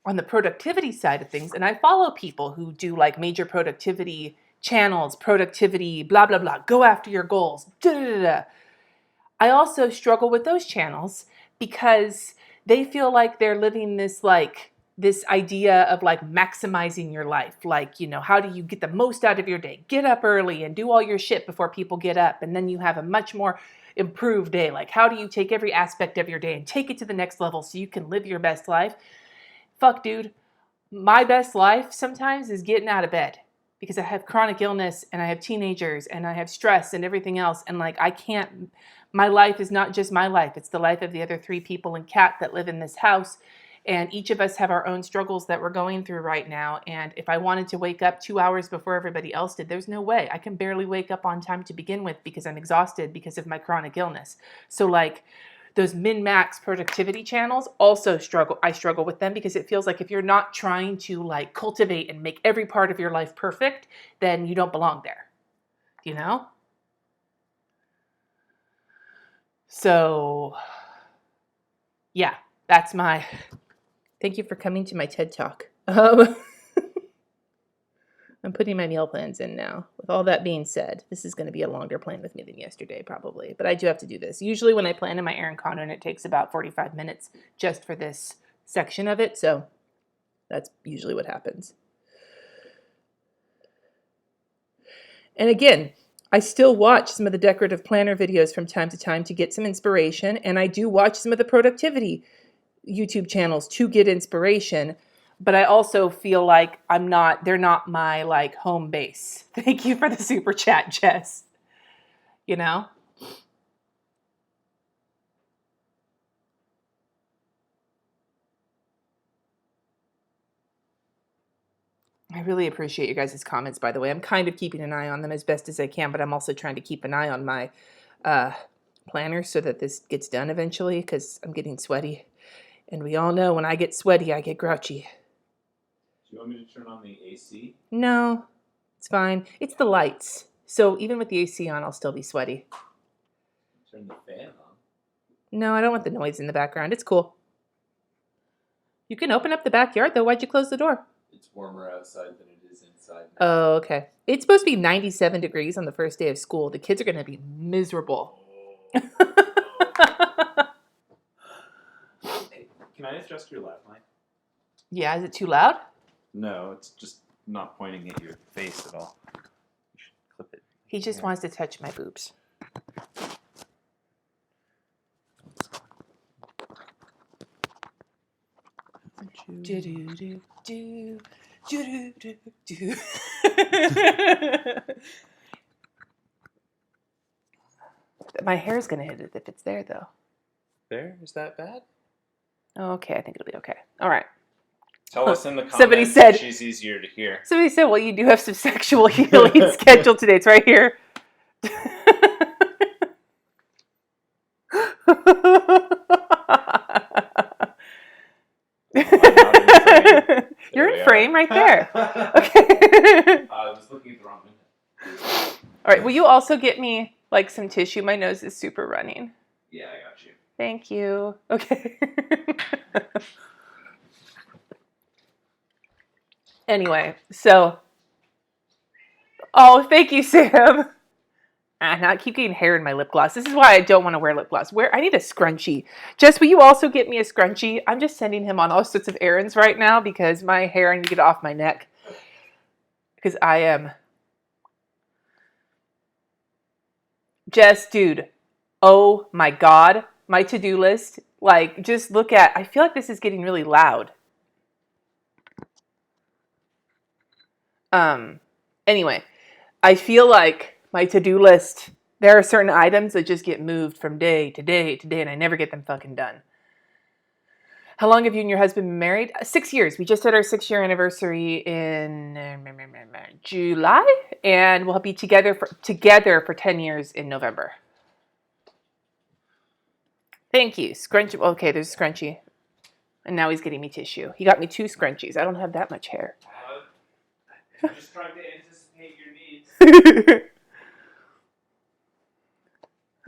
On the productivity side of things, and I follow people who do like major productivity channels, productivity, blah, blah, blah, go after your goals, da, da, da, da. I also struggle with those channels because they feel like they're living this idea of like maximizing your life. Like, you know, how do you get the most out of your day? Get up early and do all your shit before people get up. And then you have a much more improved day. Like, how do you take every aspect of your day and take it to the next level so you can live your best life? Fuck, dude. My best life sometimes is getting out of bed because I have chronic illness and I have teenagers and I have stress and everything else. And like, I can't, my life is not just my life. It's the life of the other 3 people and cat that live in this house. And each of us have our own struggles that we're going through right now. And if I wanted to wake up 2 hours before everybody else did, there's no way. I can barely wake up on time to begin with because I'm exhausted because of my chronic illness. So like, those min-max productivity channels also I struggle with them because it feels like if you're not trying to like cultivate and make every part of your life perfect, then you don't belong there, you know? So yeah, that's thank you for coming to my TED Talk. I'm putting my meal plans in now. With all that being said, this is going to be a longer plan with me than yesterday, probably. But I do have to do this. Usually when I plan in my Erin Condren, it takes about 45 minutes just for this section of it. So that's usually what happens. And again, I still watch some of the decorative planner videos from time to time to get some inspiration. And I do watch some of the productivity YouTube channels to get inspiration. But I also feel like they're not my like home base. Thank you for the super chat, Jess. You know? I really appreciate you guys' comments, by the way. I'm kind of keeping an eye on them as best as I can, but I'm also trying to keep an eye on my planner so that this gets done eventually because I'm getting sweaty. And we all know when I get sweaty, I get grouchy. Do you want me to turn on the AC? No, it's fine. It's the lights. So even with the AC on, I'll still be sweaty. Turn the fan on. No, I don't want the noise in the background. It's cool. You can open up the backyard, though. Why'd you close the door? It's warmer outside than it is inside now. Oh, okay. It's supposed to be 97 degrees on the first day of school. The kids are going to be miserable. Hey, can I adjust your lap line? Yeah, is it too loud? No, it's just not pointing at your face at all. You should clip it. He just wants to touch my boobs. My hair's going to hit it if it's there, though. There? Is that bad? Oh, okay, I think it'll be okay. All right. Tell us in the comments Somebody said she's easier to hear. Somebody said, well, you do have some sexual healing scheduled today. It's right here. You're in frame right there. Okay. I was looking at the wrong window. All right. Will you also get me like some tissue? My nose is super running. Yeah, I got you. Thank you. Okay. Anyway, so. Oh, thank you, Sam. Now I keep getting hair in my lip gloss. This is why I don't want to wear lip gloss. I need a scrunchie. Jess, will you also get me a scrunchie? I'm just sending him on all sorts of errands right now because my hair, I need to get off my neck. Because I am. Jess, dude. Oh my God. My to-do list Like, just look at, I feel like this is getting really loud. Anyway, I feel like my to-do list, there are certain items that just get moved from day to day to day, and I never get them fucking done. How long have you and your husband been married? 6 years. We just had our 6-year anniversary in July, and we'll be together for 10 years in November. Thank you. Scrunchie. Okay, there's a scrunchie. And now he's getting me tissue. He got me 2 scrunchies. I don't have that much hair. I'm just trying to anticipate your needs.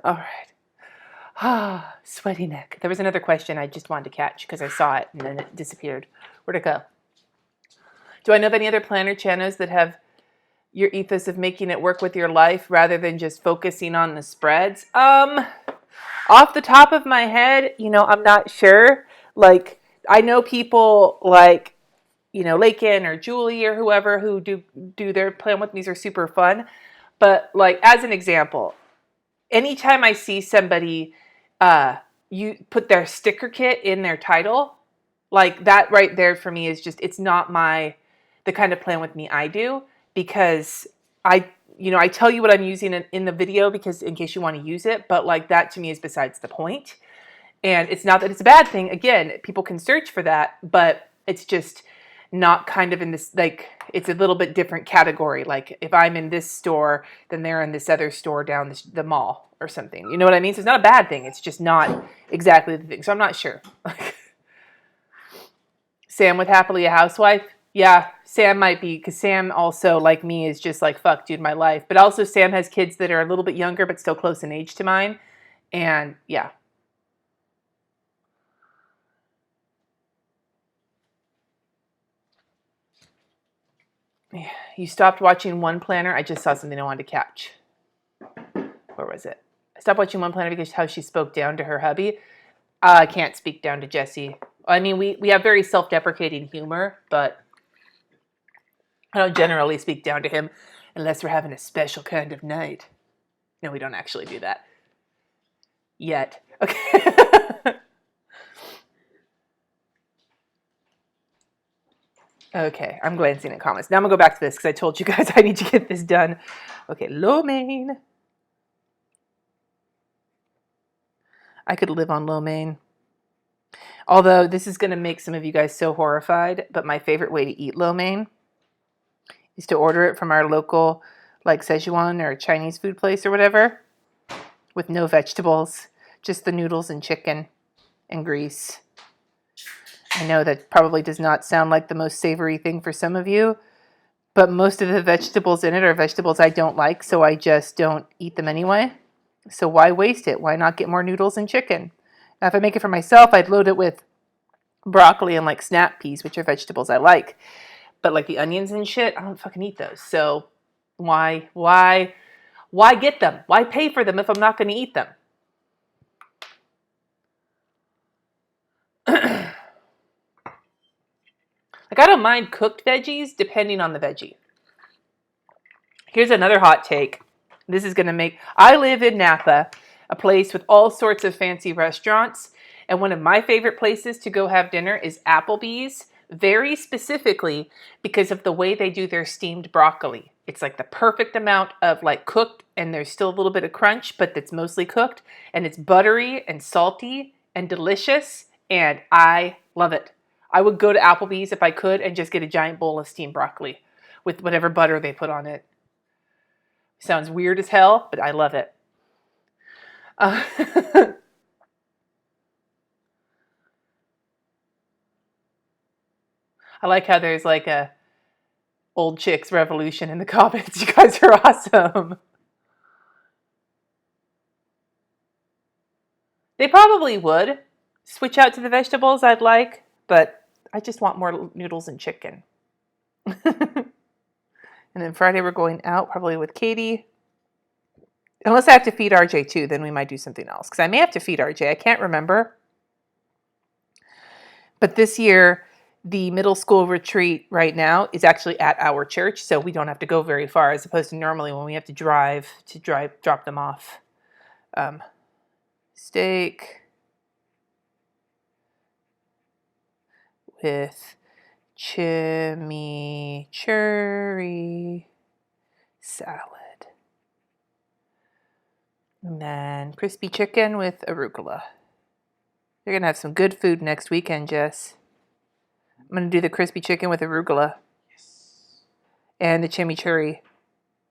All right. Ah, sweaty neck. There was another question I just wanted to catch because I saw it and then it disappeared. Where'd it go? Do I know of any other planner channels that have your ethos of making it work with your life rather than just focusing on the spreads? Off the top of my head, I'm not sure. Like, I know people like, Lakin or Julie or whoever who do their plan with me's are super fun. But like, as an example, anytime I see somebody you put their sticker kit in their title, like that right there for me is just, it's not the kind of plan with me I do, because I tell you what I'm using in the video because in case you want to use it, but like that to me is besides the point. And it's not that it's a bad thing. Again, people can search for that, but it's just not kind of in this, like, it's a little bit different category. Like if I'm in this store, then they're in this other store down the mall or something. You know what I mean? So it's not a bad thing. It's just not exactly the thing. So I'm not sure. Sam with Happily a Housewife. Yeah, Sam might be, because Sam also, like me, is just like, fuck, dude, my life. But also Sam has kids that are a little bit younger, but still close in age to mine. And yeah. You stopped watching One Planner. I just saw something I wanted to catch. Where was it? I stopped watching One Planner because how she spoke down to her hubby. I can't speak down to Jesse. I mean, we have very self-deprecating humor, but I don't generally speak down to him unless we're having a special kind of night. No, we don't actually do that. Yet. Okay. Okay, I'm glancing at comments. Now I'm going to go back to this because I told you guys I need to get this done. Okay, lo mein. I could live on lo mein. Although this is going to make some of you guys so horrified, but my favorite way to eat lo mein is to order it from our local, like Szechuan or Chinese food place or whatever, with no vegetables, just the noodles and chicken and grease. I know that probably does not sound like the most savory thing for some of you, but most of the vegetables in it are vegetables I don't like, so I just don't eat them anyway. So why waste it? Why not get more noodles and chicken? Now, if I make it for myself, I'd load it with broccoli and like snap peas, which are vegetables I like. But like the onions and shit, I don't fucking eat those. So why get them? Why pay for them if I'm not going to eat them? Like, I don't mind cooked veggies depending on the veggie. Here's another hot take. This is going to make... I live in Napa, a place with all sorts of fancy restaurants. And one of my favorite places to go have dinner is Applebee's. Very specifically because of the way they do their steamed broccoli. It's like the perfect amount of like cooked, and there's still a little bit of crunch, but it's mostly cooked. And it's buttery and salty and delicious. And I love it. I would go to Applebee's if I could and just get a giant bowl of steamed broccoli with whatever butter they put on it. Sounds weird as hell, but I love it. I like how there's like a old chicks revolution in the comments. You guys are awesome. They probably would switch out to the vegetables I'd like, but I just want more noodles and chicken. And then Friday we're going out, probably with Katie. Unless I have to feed RJ too, then we might do something else. Because I may have to feed RJ. I can't remember. But this year, the middle school retreat right now is actually at our church. So we don't have to go very far, as opposed to normally when we have to drop them off. Steak. with chimichurri salad. And then crispy chicken with arugula. You're going to have some good food next weekend, Jess. I'm going to do the crispy chicken with arugula. Yes. And the chimichurri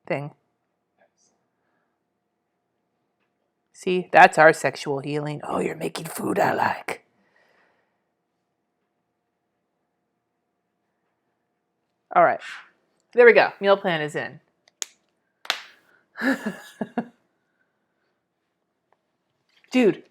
thing. See, that's our sexual healing. Oh, you're making food I like. All right. There we go. Meal plan is in. Dude,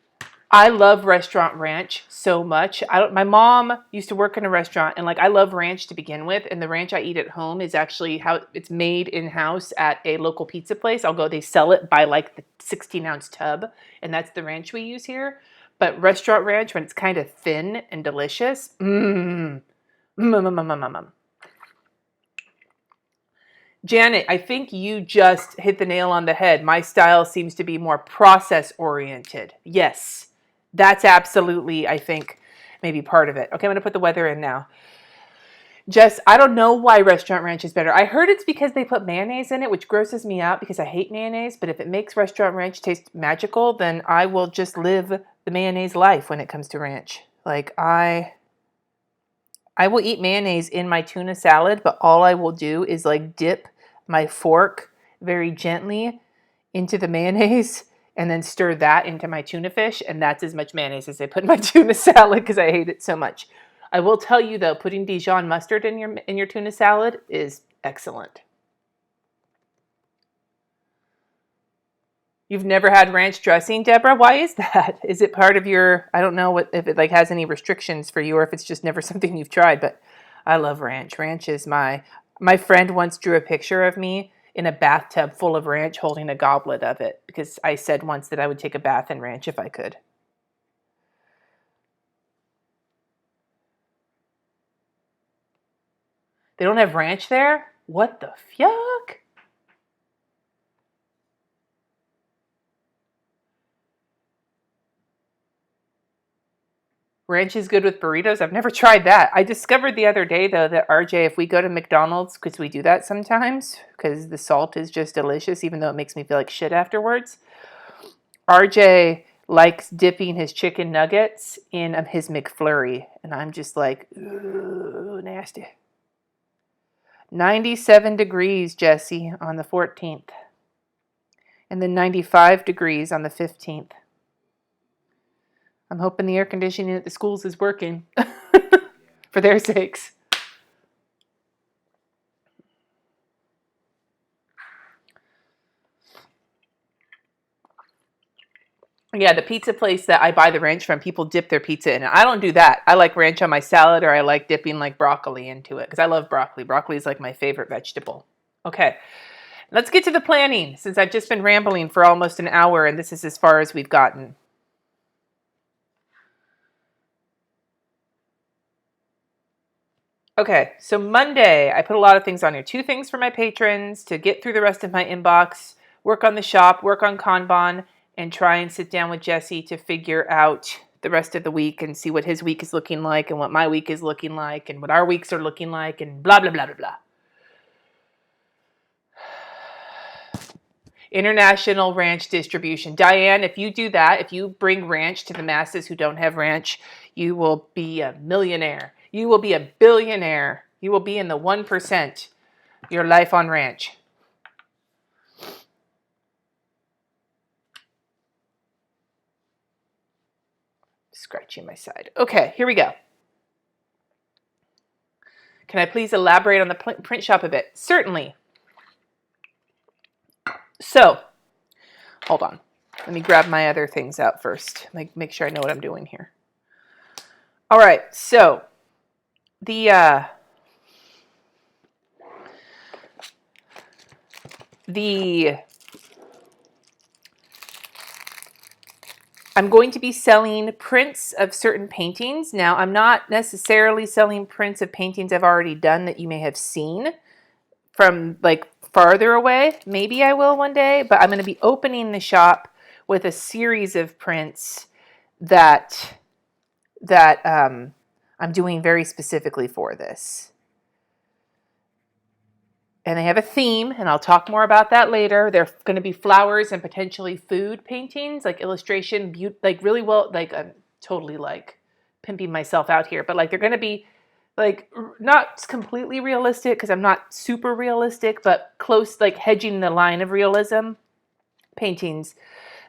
I love restaurant ranch so much. My mom used to work in a restaurant, and like I love ranch to begin with, and the ranch I eat at home is actually how it's made in-house at a local pizza place. They sell it by like the 16-ounce tub, and that's the ranch we use here. But restaurant ranch, when it's kind of thin and delicious, Janet, I think you just hit the nail on the head. My style seems to be more process-oriented. Yes, that's absolutely, I think, maybe part of it. Okay, I'm going to put the weather in now. Jess, I don't know why restaurant ranch is better. I heard it's because they put mayonnaise in it, which grosses me out because I hate mayonnaise. But if it makes restaurant ranch taste magical, then I will just live the mayonnaise life when it comes to ranch. Like, I will eat mayonnaise in my tuna salad, but all I will do is like dip my fork very gently into the mayonnaise and then stir that into my tuna fish, and that's as much mayonnaise as I put in my tuna salad because I hate it so much. I will tell you though, putting Dijon mustard in your tuna salad is excellent. You've never had ranch dressing, Deborah? Why is that? Is it part of your, I don't know if it like has any restrictions for you or if it's just never something you've tried, but I love ranch. Ranch is my friend once drew a picture of me in a bathtub full of ranch holding a goblet of it because I said once that I would take a bath in ranch if I could. They don't have ranch there? What the fuck? Ranch is good with burritos? I've never tried that. I discovered the other day, though, that RJ, if we go to McDonald's, because we do that sometimes, because the salt is just delicious, even though it makes me feel like shit afterwards, RJ likes dipping his chicken nuggets in his McFlurry. And I'm just like, ooh, nasty. 97 degrees, Jesse, on the 14th. And then 95 degrees on the 15th. I'm hoping the air conditioning at the schools is working for their sakes. Yeah, the pizza place that I buy the ranch from, people dip their pizza in it. I don't do that. I like ranch on my salad, or I like dipping like broccoli into it because I love broccoli. Broccoli is like my favorite vegetable. Okay, let's get to the planning since I've just been rambling for almost an hour and this is as far as we've gotten. Okay, so Monday, I put a lot of things on here. 2 things for my patrons to get through the rest of my inbox, work on the shop, work on Kanban, and try and sit down with Jesse to figure out the rest of the week and see what his week is looking like and what my week is looking like and what our weeks are looking like and blah, blah, blah, blah, blah. International ranch distribution. Diane, if you do that, if you bring ranch to the masses who don't have ranch, you will be a millionaire. You will be a billionaire. You will be in the 1%. Your life on ranch. Scratching my side. Okay, here we go. Can I please elaborate on the print shop a bit? Certainly. So, hold on. Let me grab my other things out first. Make sure I know what I'm doing here. All right, so I'm going to be selling prints of certain paintings. Now, I'm not necessarily selling prints of paintings I've already done that you may have seen from like farther away. Maybe I will one day, but I'm going to be opening the shop with a series of prints that I'm doing very specifically for this. And they have a theme, and I'll talk more about that later. They're going to be flowers and potentially food paintings, like illustration, like really well, like I'm totally like pimping myself out here, but like they're going to be like not completely realistic because I'm not super realistic, but close, like hedging the line of realism paintings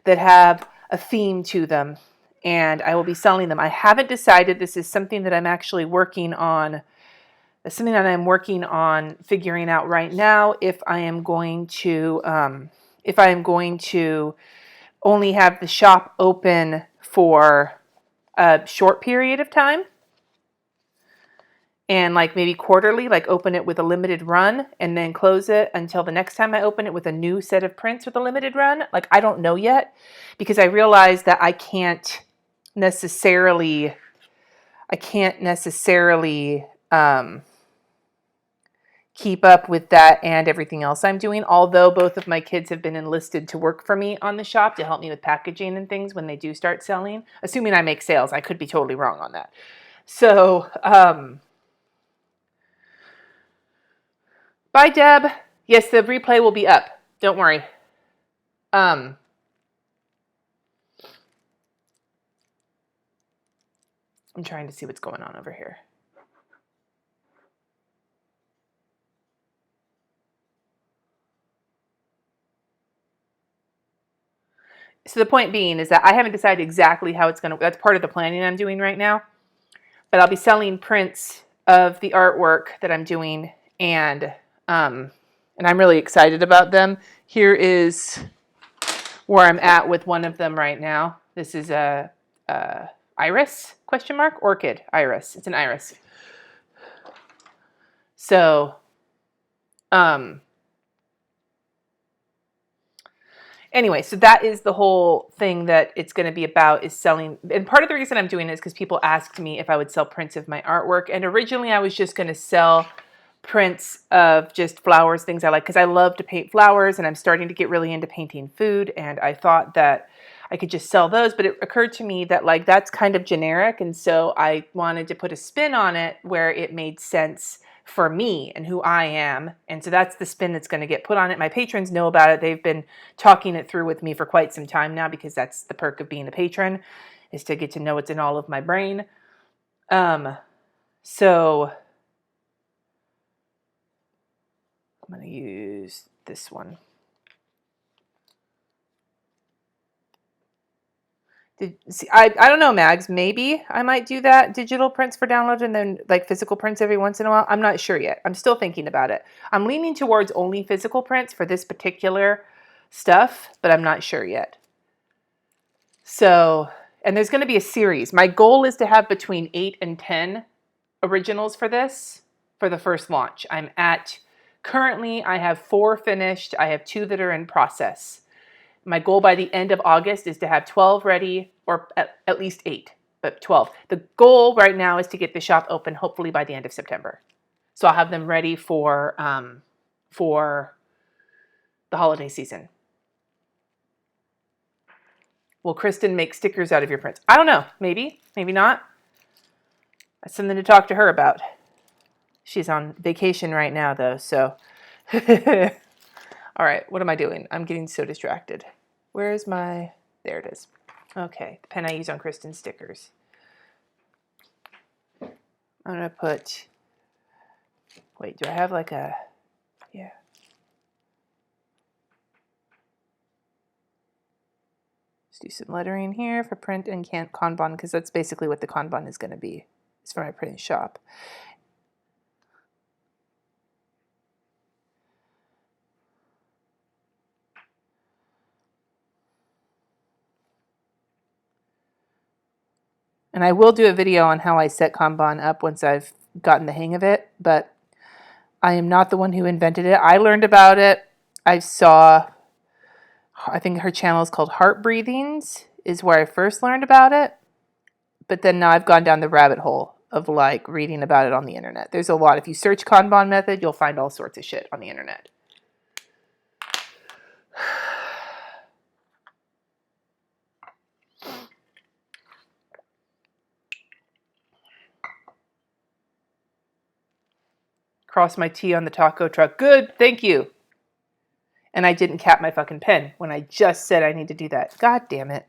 that have a theme to them. And I will be selling them. I haven't decided. This is something that I'm actually working on. It's something that I'm working on figuring out right now. If I am going to only have the shop open for a short period of time, and like maybe quarterly, like open it with a limited run and then close it until the next time I open it with a new set of prints with a limited run. Like I don't know yet, because I realize that I can't necessarily keep up with that and everything else I'm doing. Although both of my kids have been enlisted to work for me on the shop to help me with packaging and things when they do start selling, assuming I make sales. I could be totally wrong on that. So, bye, Deb. Yes, the replay will be up. Don't worry. I'm trying to see what's going on over here. So the point being is that I haven't decided exactly how it's going to, that's part of the planning I'm doing right now. But I'll be selling prints of the artwork that I'm doing, and I'm really excited about them. Here is where I'm at with one of them right now. This is a iris, question mark, orchid, iris. It's an iris. So, anyway, so that is the whole thing that it's going to be about, is selling. And part of the reason I'm doing it is because people asked me if I would sell prints of my artwork. And originally I was just going to sell prints of just flowers, things I like, because I love to paint flowers and I'm starting to get really into painting food. And I thought that I could just sell those. But it occurred to me that like that's kind of generic. And so I wanted to put a spin on it where it made sense for me and who I am. And so that's the spin that's going to get put on it. My patrons know about it. They've been talking it through with me for quite some time now, because that's the perk of being a patron, is to get to know what's in all of my brain. So I'm going to use this one. I don't know, Mags. Maybe I might do that. Digital prints for download and then like physical prints every once in a while. I'm not sure yet. I'm still thinking about it. I'm leaning towards only physical prints for this particular stuff, but I'm not sure yet. So, and there's going to be a series. My goal is to have between 8 and 10 originals for this, for the first launch. Currently I have 4 finished. I have 2 that are in process. My goal by the end of August is to have 12 ready, or at least 8, but 12. The goal right now is to get the shop open hopefully by the end of September. So I'll have them ready for the holiday season. Will Kristen make stickers out of your prints? I don't know. Maybe. Maybe not. That's something to talk to her about. She's on vacation right now, though, so. All right, what am I doing? I'm getting so distracted. Where is my... There it is. Okay, the pen I use on Kristen's stickers. I'm going to put... Wait, do I have like a... Yeah. Let's do some lettering here for print and Kanban, because that's basically what the Kanban is going to be. It's for my print shop. And I will do a video on how I set Kanban up once I've gotten the hang of it, but I am not the one who invented it. I learned about it. I think her channel is called Heart Breathings, is where I first learned about it. But then now I've gone down the rabbit hole of like reading about it on the internet. There's a lot. If you search Kanban method, you'll find all sorts of shit on the internet. Cross my T on the taco truck. Good, thank you. And I didn't cap my fucking pen when I just said I need to do that. God damn it.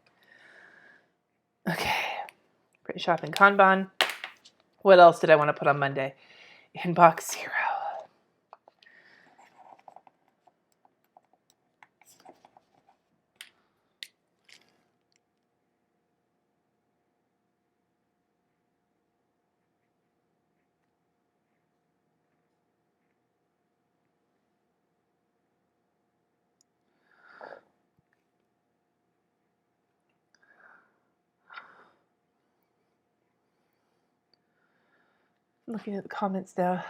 Okay. Print shopping Kanban. What else did I want to put on Monday? Inbox 0. Looking at the comments now.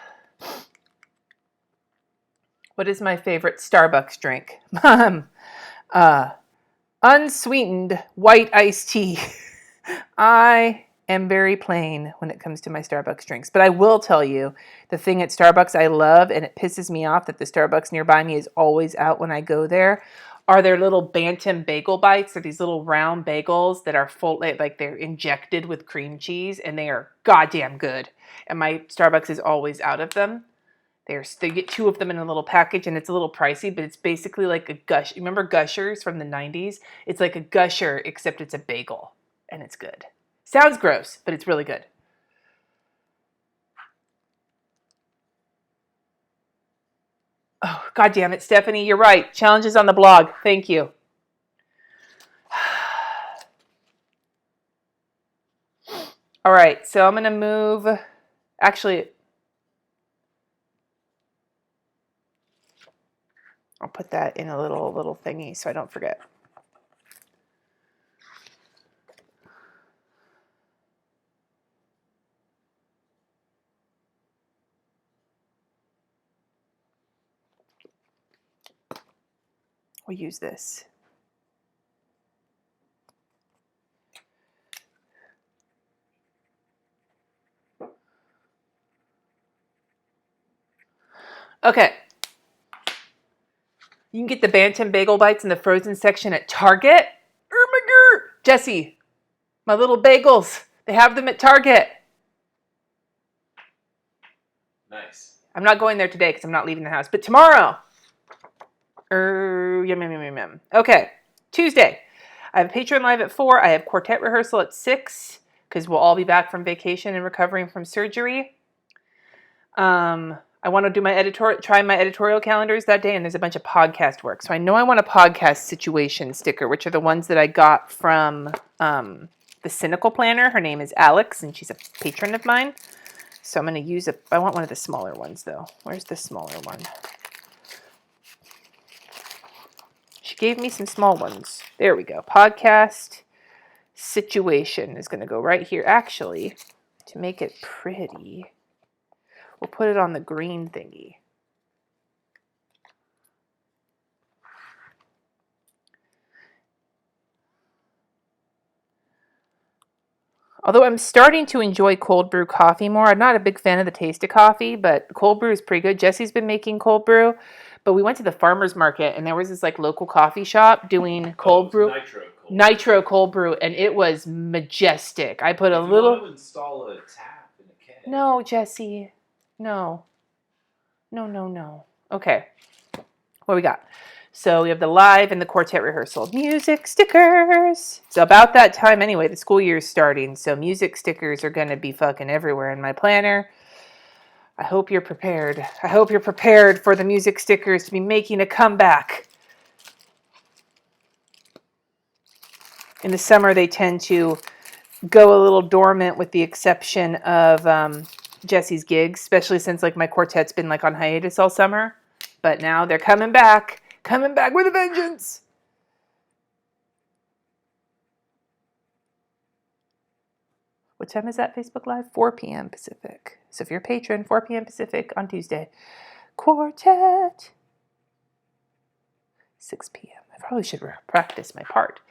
What is my favorite Starbucks drink? Unsweetened white iced tea. I am very plain when it comes to my Starbucks drinks. But I will tell you, the thing at Starbucks I love, and it pisses me off that the Starbucks nearby me is always out when I go there, are their little Bantam bagel bites. They're these little round bagels that are full, like they're injected with cream cheese, and they are goddamn good. And my Starbucks is always out of them. They get 2 of them in a little package, and it's a little pricey, but it's basically like a gush. You remember Gushers from the 90s? It's like a Gusher, except it's a bagel, and it's good. Sounds gross, but it's really good. Oh, God damn it, Stephanie, you're right. Challenges on the blog. Thank you. All right, so I'm going to move. Actually, I'll put that in a little thingy so I don't forget. We'll use this. Okay. You can get the Bantam bagel bites in the frozen section at Target. Jesse, my little bagels. They have them at Target. Nice. I'm not going there today because I'm not leaving the house, but tomorrow. Yum. Okay, Tuesday. I have a Patreon live at 4. I have quartet rehearsal at 6 because we'll all be back from vacation and recovering from surgery. I want to do try my editorial calendars that day, and there's a bunch of podcast work. So I know I want a podcast situation sticker, which are the ones that I got from the Cynical Planner. Her name is Alex, and she's a patron of mine. So I'm going to use I want one of the smaller ones, though. Where's the smaller one? She gave me some small ones. There we go. Podcast situation is going to go right here. Actually, to make it pretty, we'll put it on the green thingy. Although I'm starting to enjoy cold brew coffee more. I'm not a big fan of the taste of coffee, but cold brew is pretty good. Jesse's been making cold brew, but we went to the farmer's market, and there was this like local coffee shop doing cold brew. Nitro cold brew, and it was majestic. I put a little. You want to install a tap in a keg. No, Jesse. No. Okay. What we got? So we have the live and the quartet rehearsal. Music stickers. It's about that time anyway. The school year is starting, so music stickers are going to be fucking everywhere in my planner. I hope you're prepared. I hope you're prepared for the music stickers to be making a comeback. In the summer, they tend to go a little dormant with the exception of Jesse's gigs, especially since like my quartet's been like on hiatus all summer. But now they're coming back with a vengeance. What time is that Facebook Live? 4 p.m. Pacific. So if you're a patron, 4 p.m. Pacific on Tuesday. Quartet. 6 p.m. I probably should practice my part.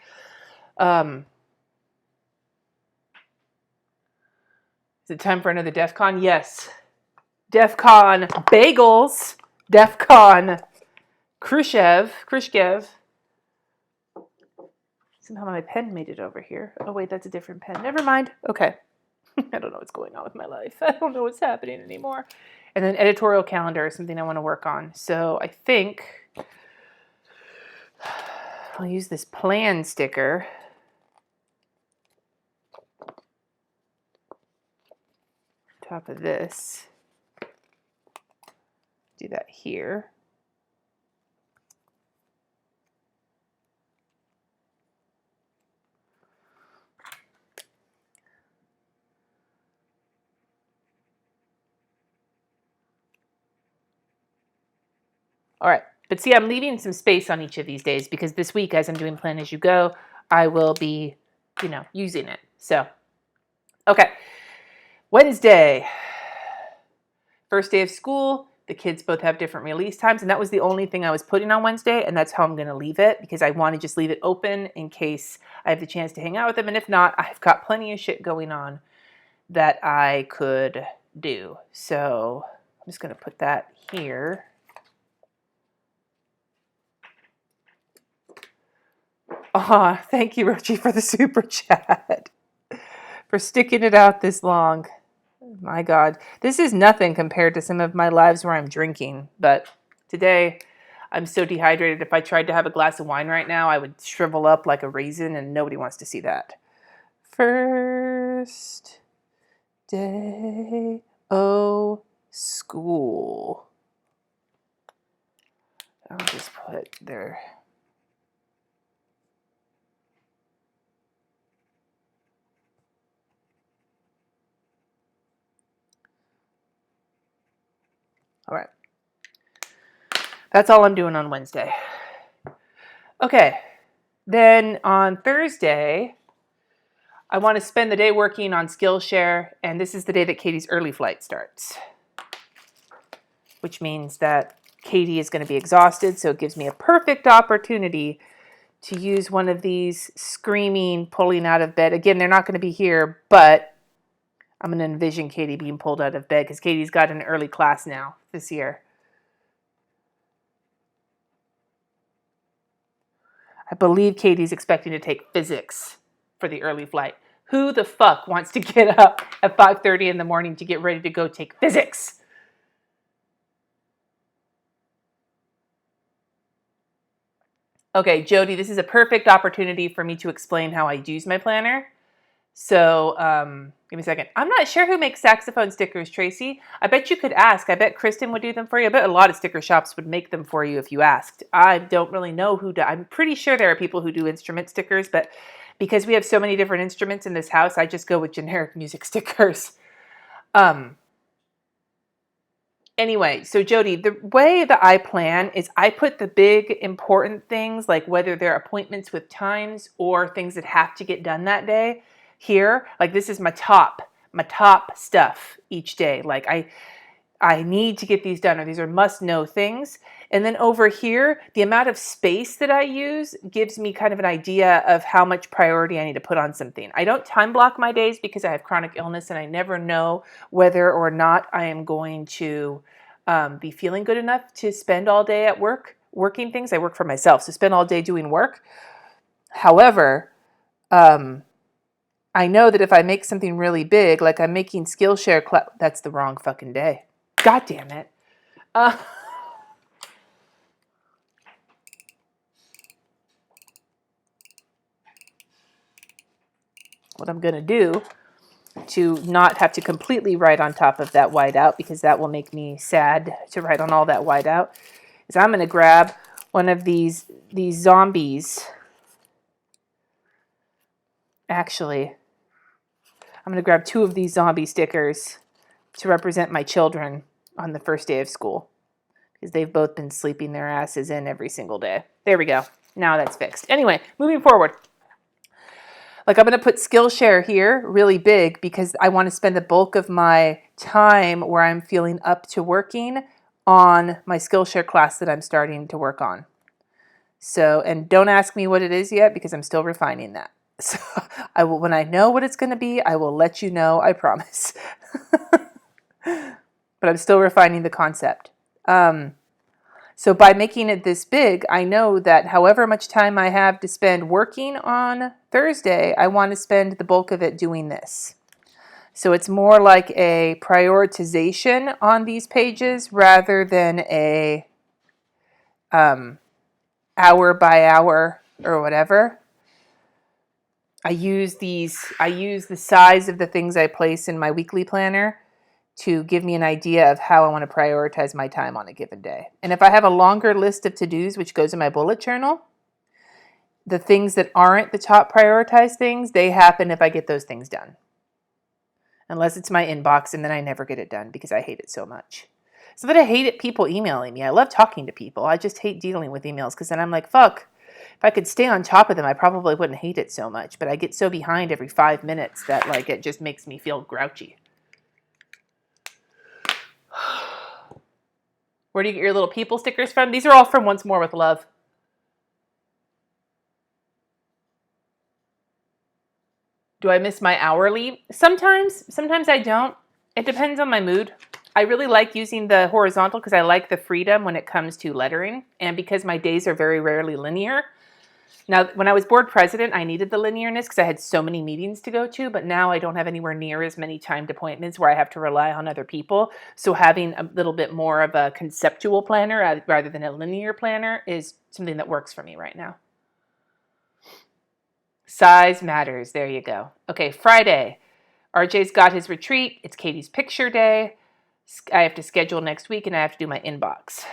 Is it time for another DEF CON? Yes. DEF CON bagels. DEF CON Khrushchev. Somehow my pen made it over here. Oh, wait, that's a different pen. Never mind. Okay. I don't know what's going on with my life. I don't know what's happening anymore. And then editorial calendar is something I want to work on. So I think I'll use this plan sticker. Top of this. Do that here. All right, but see, I'm leaving some space on each of these days because this week, as I'm doing plan as you go, I will be, using it. So, okay, Wednesday, first day of school. The kids both have different release times, and that was the only thing I was putting on Wednesday, and that's how I'm going to leave it because I want to just leave it open in case I have the chance to hang out with them, and if not, I've got plenty of shit going on that I could do. So I'm just going to put that here. Oh, thank you, Rochi, for the super chat. For sticking it out this long. My God. This is nothing compared to some of my lives where I'm drinking. But today, I'm so dehydrated. If I tried to have a glass of wine right now, I would shrivel up like a raisin, and nobody wants to see that. First day of school. I'll just put there. All right. That's all I'm doing on Wednesday. Okay. Then on Thursday, I want to spend the day working on Skillshare, and this is the day that Katie's early flight starts, which means that Katie is going to be exhausted, so it gives me a perfect opportunity to use one of these screaming, pulling out of bed. Again, they're not going to be here, but I'm going to envision Katie being pulled out of bed because Katie's got an early class now this year. I believe Katie's expecting to take physics for the early flight. Who the fuck wants to get up at 5:30 in the morning to get ready to go take physics? Okay, Jody, this is a perfect opportunity for me to explain how I use my planner. So, give me a second. I'm not sure who makes saxophone stickers, Tracy. I bet you could ask. I bet Kristen would do them for you. I bet a lot of sticker shops would make them for you if you asked. I don't really know who does. I'm pretty sure there are people who do instrument stickers, but because we have so many different instruments in this house, I just go with generic music stickers. Anyway, so Jody, the way that I plan is I put the big important things, like whether they're appointments with times or things that have to get done that day here. Like this is my top stuff each day. Like I need to get these done, or these are must-know things. And then over here, the amount of space that I use gives me kind of an idea of how much priority I need to put on something. I don't time block my days because I have chronic illness and I never know whether or not I am going to be feeling good enough to spend all day at work working things. I work for myself, so spend all day doing work. However, I know that if I make something really big, like I'm making Skillshare, that's the wrong fucking day. God damn it. What I'm going to do to not have to completely write on top of that whiteout, because that will make me sad to write on all that whiteout, is I'm going to grab one of these zombies. Actually, I'm going to grab 2 of these zombie stickers to represent my children on the first day of school, because they've both been sleeping their asses in every single day. There we go. Now that's fixed. Anyway, moving forward. Like I'm going to put Skillshare here really big because I want to spend the bulk of my time where I'm feeling up to working on my Skillshare class that I'm starting to work on. So, and don't ask me what it is yet because I'm still refining that. So I will, when I know what it's going to be, I will let you know, I promise. But I'm still refining the concept. So by making it this big, I know that however much time I have to spend working on Thursday, I want to spend the bulk of it doing this. So it's more like a prioritization on these pages rather than a hour by hour or whatever. I use the size of the things I place in my weekly planner to give me an idea of how I want to prioritize my time on a given day. And if I have a longer list of to-dos, which goes in my bullet journal, the things that aren't the top prioritized things, they happen if I get those things done. Unless it's my inbox, and then I never get it done because I hate it so much. So that I hate it, people emailing me. I love talking to people. I just hate dealing with emails because then I'm like, fuck. If I could stay on top of them, I probably wouldn't hate it so much. But I get so behind every 5 minutes that like it just makes me feel grouchy. Where do you get your little people stickers from? These are all from Once More with Love. Do I miss my hourly? Sometimes I don't. It depends on my mood. I really like using the horizontal because I like the freedom when it comes to lettering and because my days are very rarely linear. Now, when I was board president, I needed the linearness because I had so many meetings to go to, but now I don't have anywhere near as many timed appointments where I have to rely on other people. So having a little bit more of a conceptual planner rather than a linear planner is something that works for me right now. Size matters. There you go. Okay, Friday. RJ's got his retreat. It's Katie's picture day. I have to schedule next week and I have to do my inbox.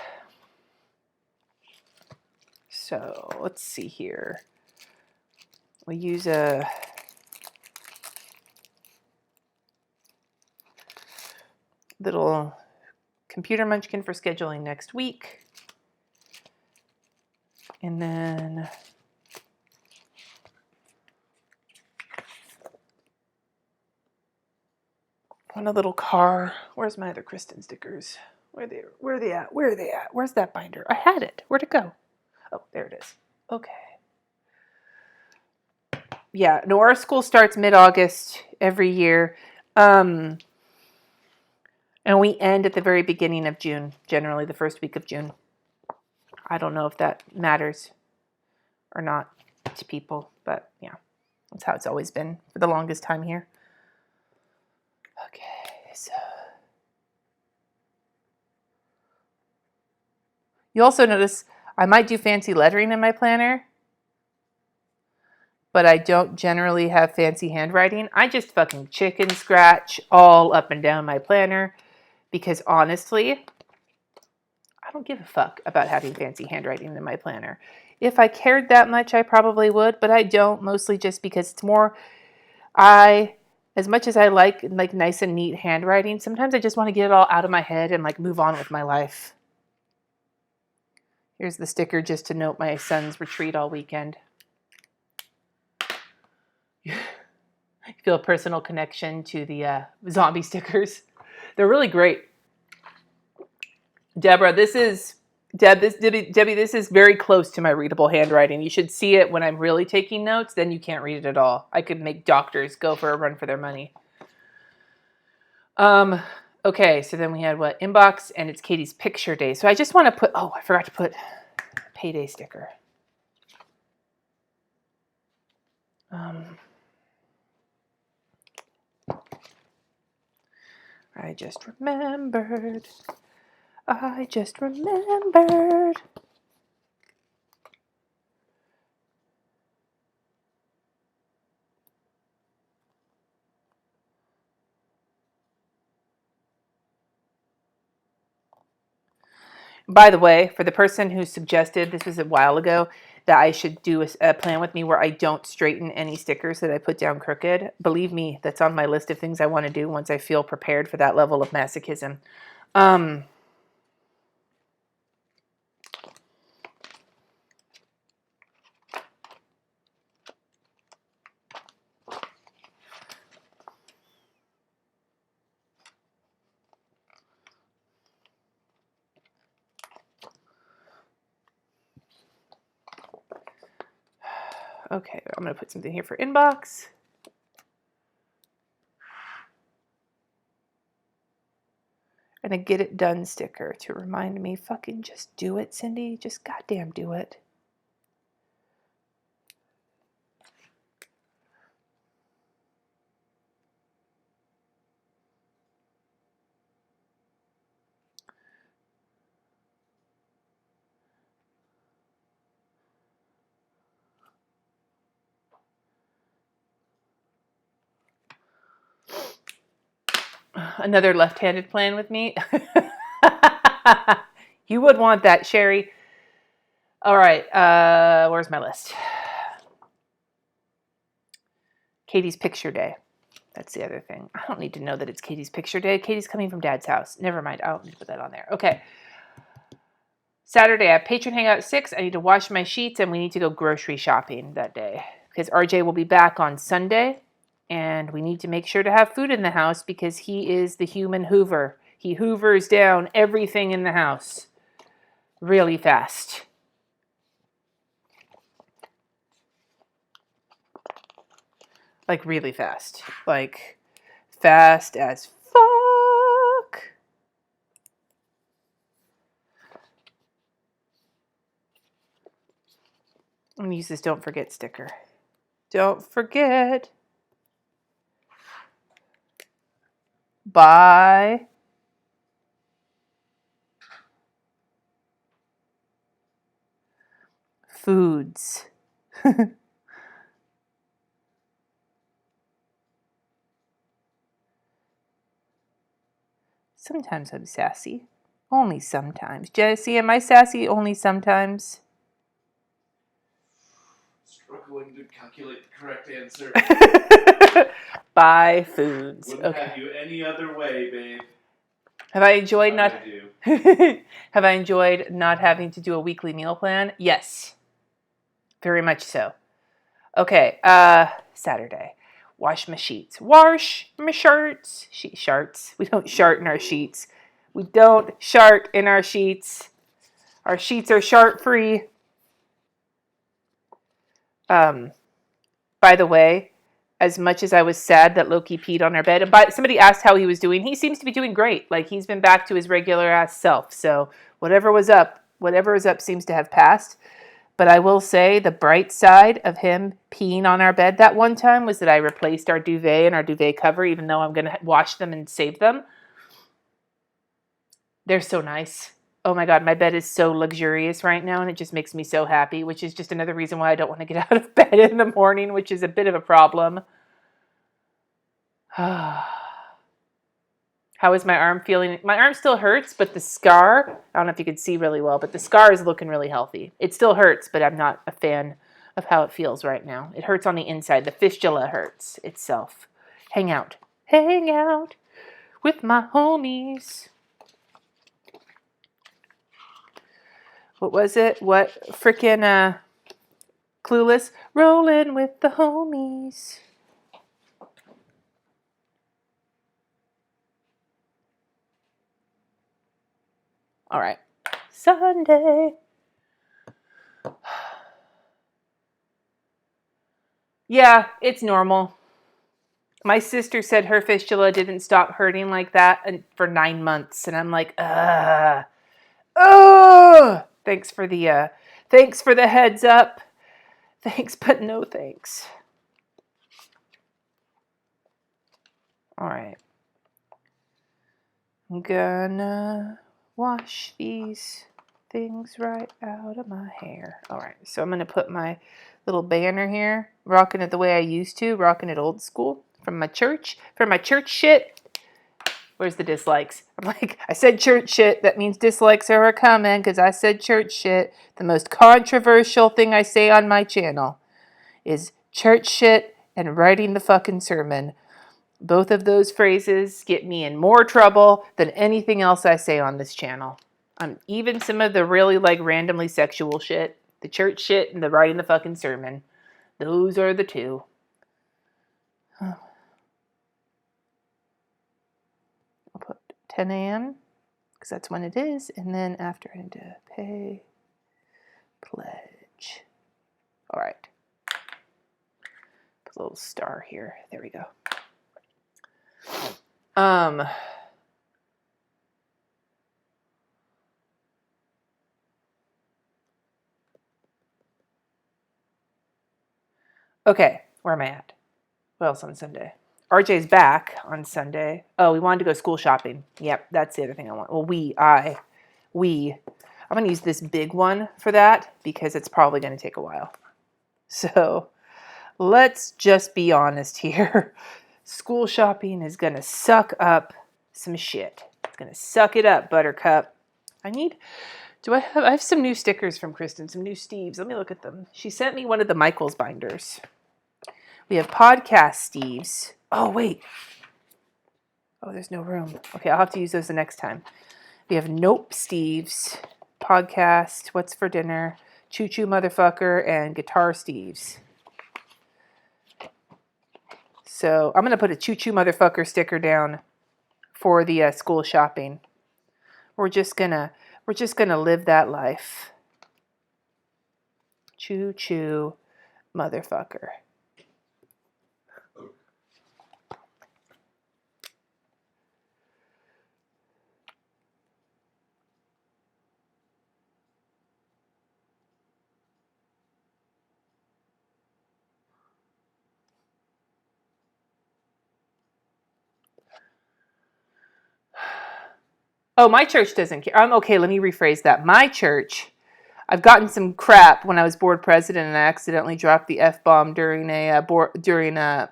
So let's see here. We use a little computer munchkin for scheduling next week. And then on a little car. Where's my other Kristen stickers? Where are they at? Where's that binder? I had it. Where'd it go? Oh, there it is. Okay. Yeah, no, our school starts mid-August every year. And we end at the very beginning of June, generally the first week of June. I don't know if that matters or not to people, but yeah, that's how it's always been for the longest time here. Okay, so you also notice I might do fancy lettering in my planner, but I don't generally have fancy handwriting. I just fucking chicken scratch all up and down my planner because honestly, I don't give a fuck about having fancy handwriting in my planner. If I cared that much, I probably would, but I don't, mostly just because it's more, as much as I like nice and neat handwriting, sometimes I just want to get it all out of my head and like move on with my life. Here's the sticker just to note my son's retreat all weekend. I feel a personal connection to the zombie stickers. They're really great. Deborah, this is very close to my readable handwriting. You should see it when I'm really taking notes. Then you can't read it at all. I could make doctors go for a run for their money. Okay, so then we had what? Inbox, and it's Katie's picture day. So I just want to put, I forgot to put payday sticker. I just remembered. By the way, for the person who suggested, this was a while ago, that I should do a plan with me where I don't straighten any stickers that I put down crooked. Believe me, that's on my list of things I want to do once I feel prepared for that level of masochism. Okay, I'm going to put something here for inbox. And a get it done sticker to remind me, fucking just do it, Cindy. Just goddamn do it. Another left-handed plan with me. You would want that, Sherry. All right, where's my list? Katie's picture day. That's the other thing. I don't need to know that it's Katie's picture day. Katie's coming from Dad's house. Never mind. I don't need to put that on there. Okay. Saturday, I have patron hangout at 6. I need to wash my sheets, and we need to go grocery shopping that day because RJ will be back on Sunday, and we need to make sure to have food in the house because he is the human Hoover. He hoovers down everything in the house really fast. Like really fast. Like fast as fuck. I'm going to use this don't forget sticker. Don't forget. Buy. Foods. Sometimes I'm sassy. Only sometimes. Jesse, am I sassy? Only sometimes. Struggling to calculate the correct answer. Buy foods. Wouldn't have you any other way, babe. Have I enjoyed How'd not I do? Have I enjoyed not having to do a weekly meal plan? Yes. Very much so. Okay, Saturday. Wash my sheets. Wash my shirts. Sharts. We don't shart in our sheets. We don't shart in our sheets. Our sheets are shart free. By the way, as much as I was sad that Loki peed on our bed, and somebody asked how he was doing, he seems to be doing great. Like he's been back to his regular ass self. So whatever is up seems to have passed. But I will say the bright side of him peeing on our bed that one time was that I replaced our duvet and our duvet cover, even though I'm going to wash them and save them. They're so nice. Oh my God, my bed is so luxurious right now, and it just makes me so happy, which is just another reason why I don't want to get out of bed in the morning, which is a bit of a problem. How is my arm feeling? My arm still hurts, but the scar, I don't know if you can see really well, but the scar is looking really healthy. It still hurts, but I'm not a fan of how it feels right now. It hurts on the inside. The fistula hurts itself. Hang out. Hang out with my homies. What was it? What frickin' Clueless? Rolling with the homies. All right. Sunday. Yeah, it's normal. My sister said her fistula didn't stop hurting like that for 9 months. And I'm like, thanks for the heads up. Thanks, but no thanks. All right. I'm gonna wash these things right out of my hair. All right, so I'm gonna put my little banner here, rocking it the way I used to, rocking it old school from my church, shit. Where's the dislikes? I'm like, I said church shit. That means dislikes are coming because I said church shit. The most controversial thing I say on my channel is church shit and writing the fucking sermon. Both of those phrases get me in more trouble than anything else I say on this channel. Even some of the really like randomly sexual shit, the church shit and the writing the fucking sermon. Those are the two. I'll put 10 a.m. because that's when it is. And then after I need to pay, pledge. All right. Put a little star here. There we go. Okay, where am I at? What else on Sunday? RJ's back on Sunday. Oh, we wanted to go school shopping. Yep, that's the other thing I want. Well, I'm going to use this big one for that because it's probably going to take a while. So let's just be honest here. School shopping is going to suck up some shit. It's going to suck it up, Buttercup. I have some new stickers from Kristen, some new Steves. Let me look at them. She sent me one of the Michaels binders. We have podcast Steves. Oh, wait. Oh, there's no room. Okay, I'll have to use those the next time. We have Nope Steves, podcast, What's for Dinner, Choo Choo Motherfucker, and Guitar Steves. So I'm going to put a Choo Choo Motherfucker sticker down for the school shopping. We're just gonna live that life. Choo Choo Motherfucker. Oh, my church doesn't care. Okay, let me rephrase that. My church, I've gotten some crap when I was board president and I accidentally dropped the F-bomb during a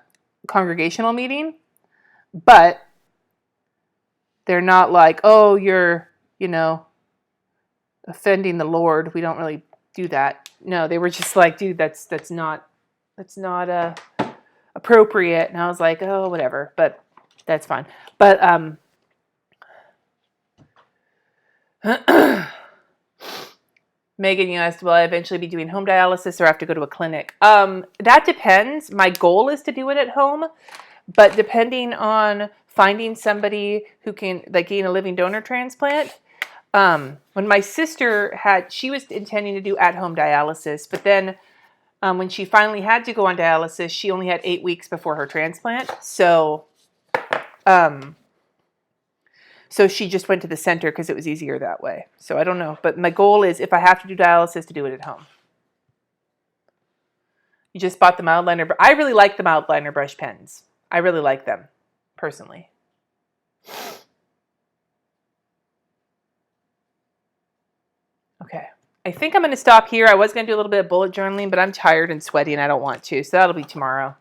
congregational meeting. But they're not like, oh, you're, offending the Lord. We don't really do that. No, they were just like, dude, that's not appropriate. And I was like, oh, whatever. But that's fine. But Megan, you asked, will I eventually be doing home dialysis or have to go to a clinic? That depends. My goal is to do it at home, but depending on finding somebody who can gain a living donor transplant. When my sister she was intending to do at-home dialysis, but then when she finally had to go on dialysis, she only had 8 weeks before her transplant. So she just went to the center because it was easier that way. So I don't know. But my goal is, if I have to do dialysis, to do it at home. You just bought the mild liner. I really like the mild liner brush pens. I really like them, personally. Okay. I think I'm going to stop here. I was going to do a little bit of bullet journaling, but I'm tired and sweaty and I don't want to. So that'll be tomorrow.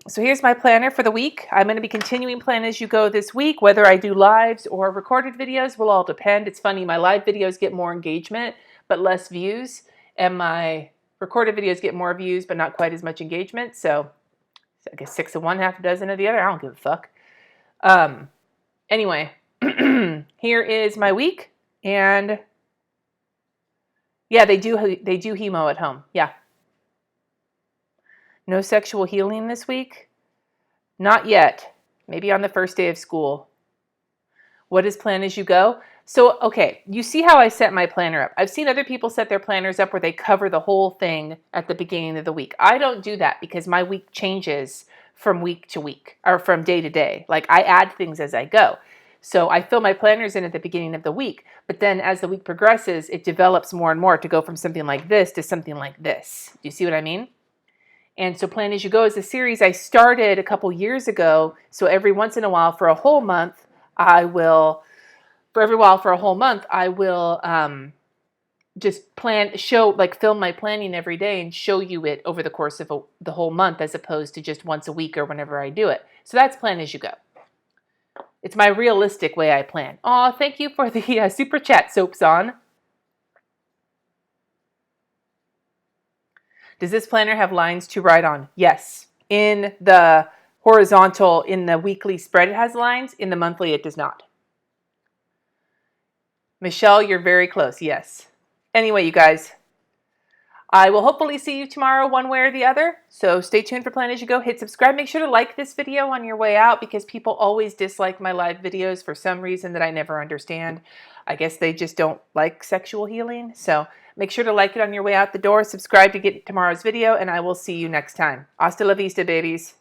So here's my planner for the week. I'm going to be continuing Plan As You Go this week. Whether I do lives or recorded videos will all depend. It's funny, my live videos get more engagement but less views, and my recorded videos get more views but not quite as much engagement. So I guess 6 of one, half a dozen of the other. I don't give a fuck. Anyway, here is my week, and yeah, they do hemo at home. Yeah. No sexual healing this week? Not yet. Maybe on the first day of school. What is Plan As You Go? So, okay, you see how I set my planner up. I've seen other people set their planners up where they cover the whole thing at the beginning of the week. I don't do that because my week changes from week to week, or from day to day. Like, I add things as I go. So I fill my planners in at the beginning of the week, but then as the week progresses, it develops more and more to go from something like this to something like this. Do you see what I mean? And so Plan As You Go is a series I started a couple years ago. So every once in a while for a whole month, I will just film my planning every day and show you it over the course of the whole month, as opposed to just once a week or whenever I do it. So that's Plan As You Go. It's my realistic way I plan. Aw, thank you for the super chat, Soaps On. Does this planner have lines to write on? Yes. In the horizontal, in the weekly spread, it has lines. In the monthly, it does not. Michelle, you're very close. Yes. Anyway, you guys, I will hopefully see you tomorrow one way or the other. So stay tuned for Plan As You Go. Hit subscribe. Make sure to like this video on your way out, because people always dislike my live videos for some reason that I never understand. I guess they just don't like sexual healing. So make sure to like it on your way out the door. Subscribe to get tomorrow's video, and I will see you next time. Hasta la vista, babies.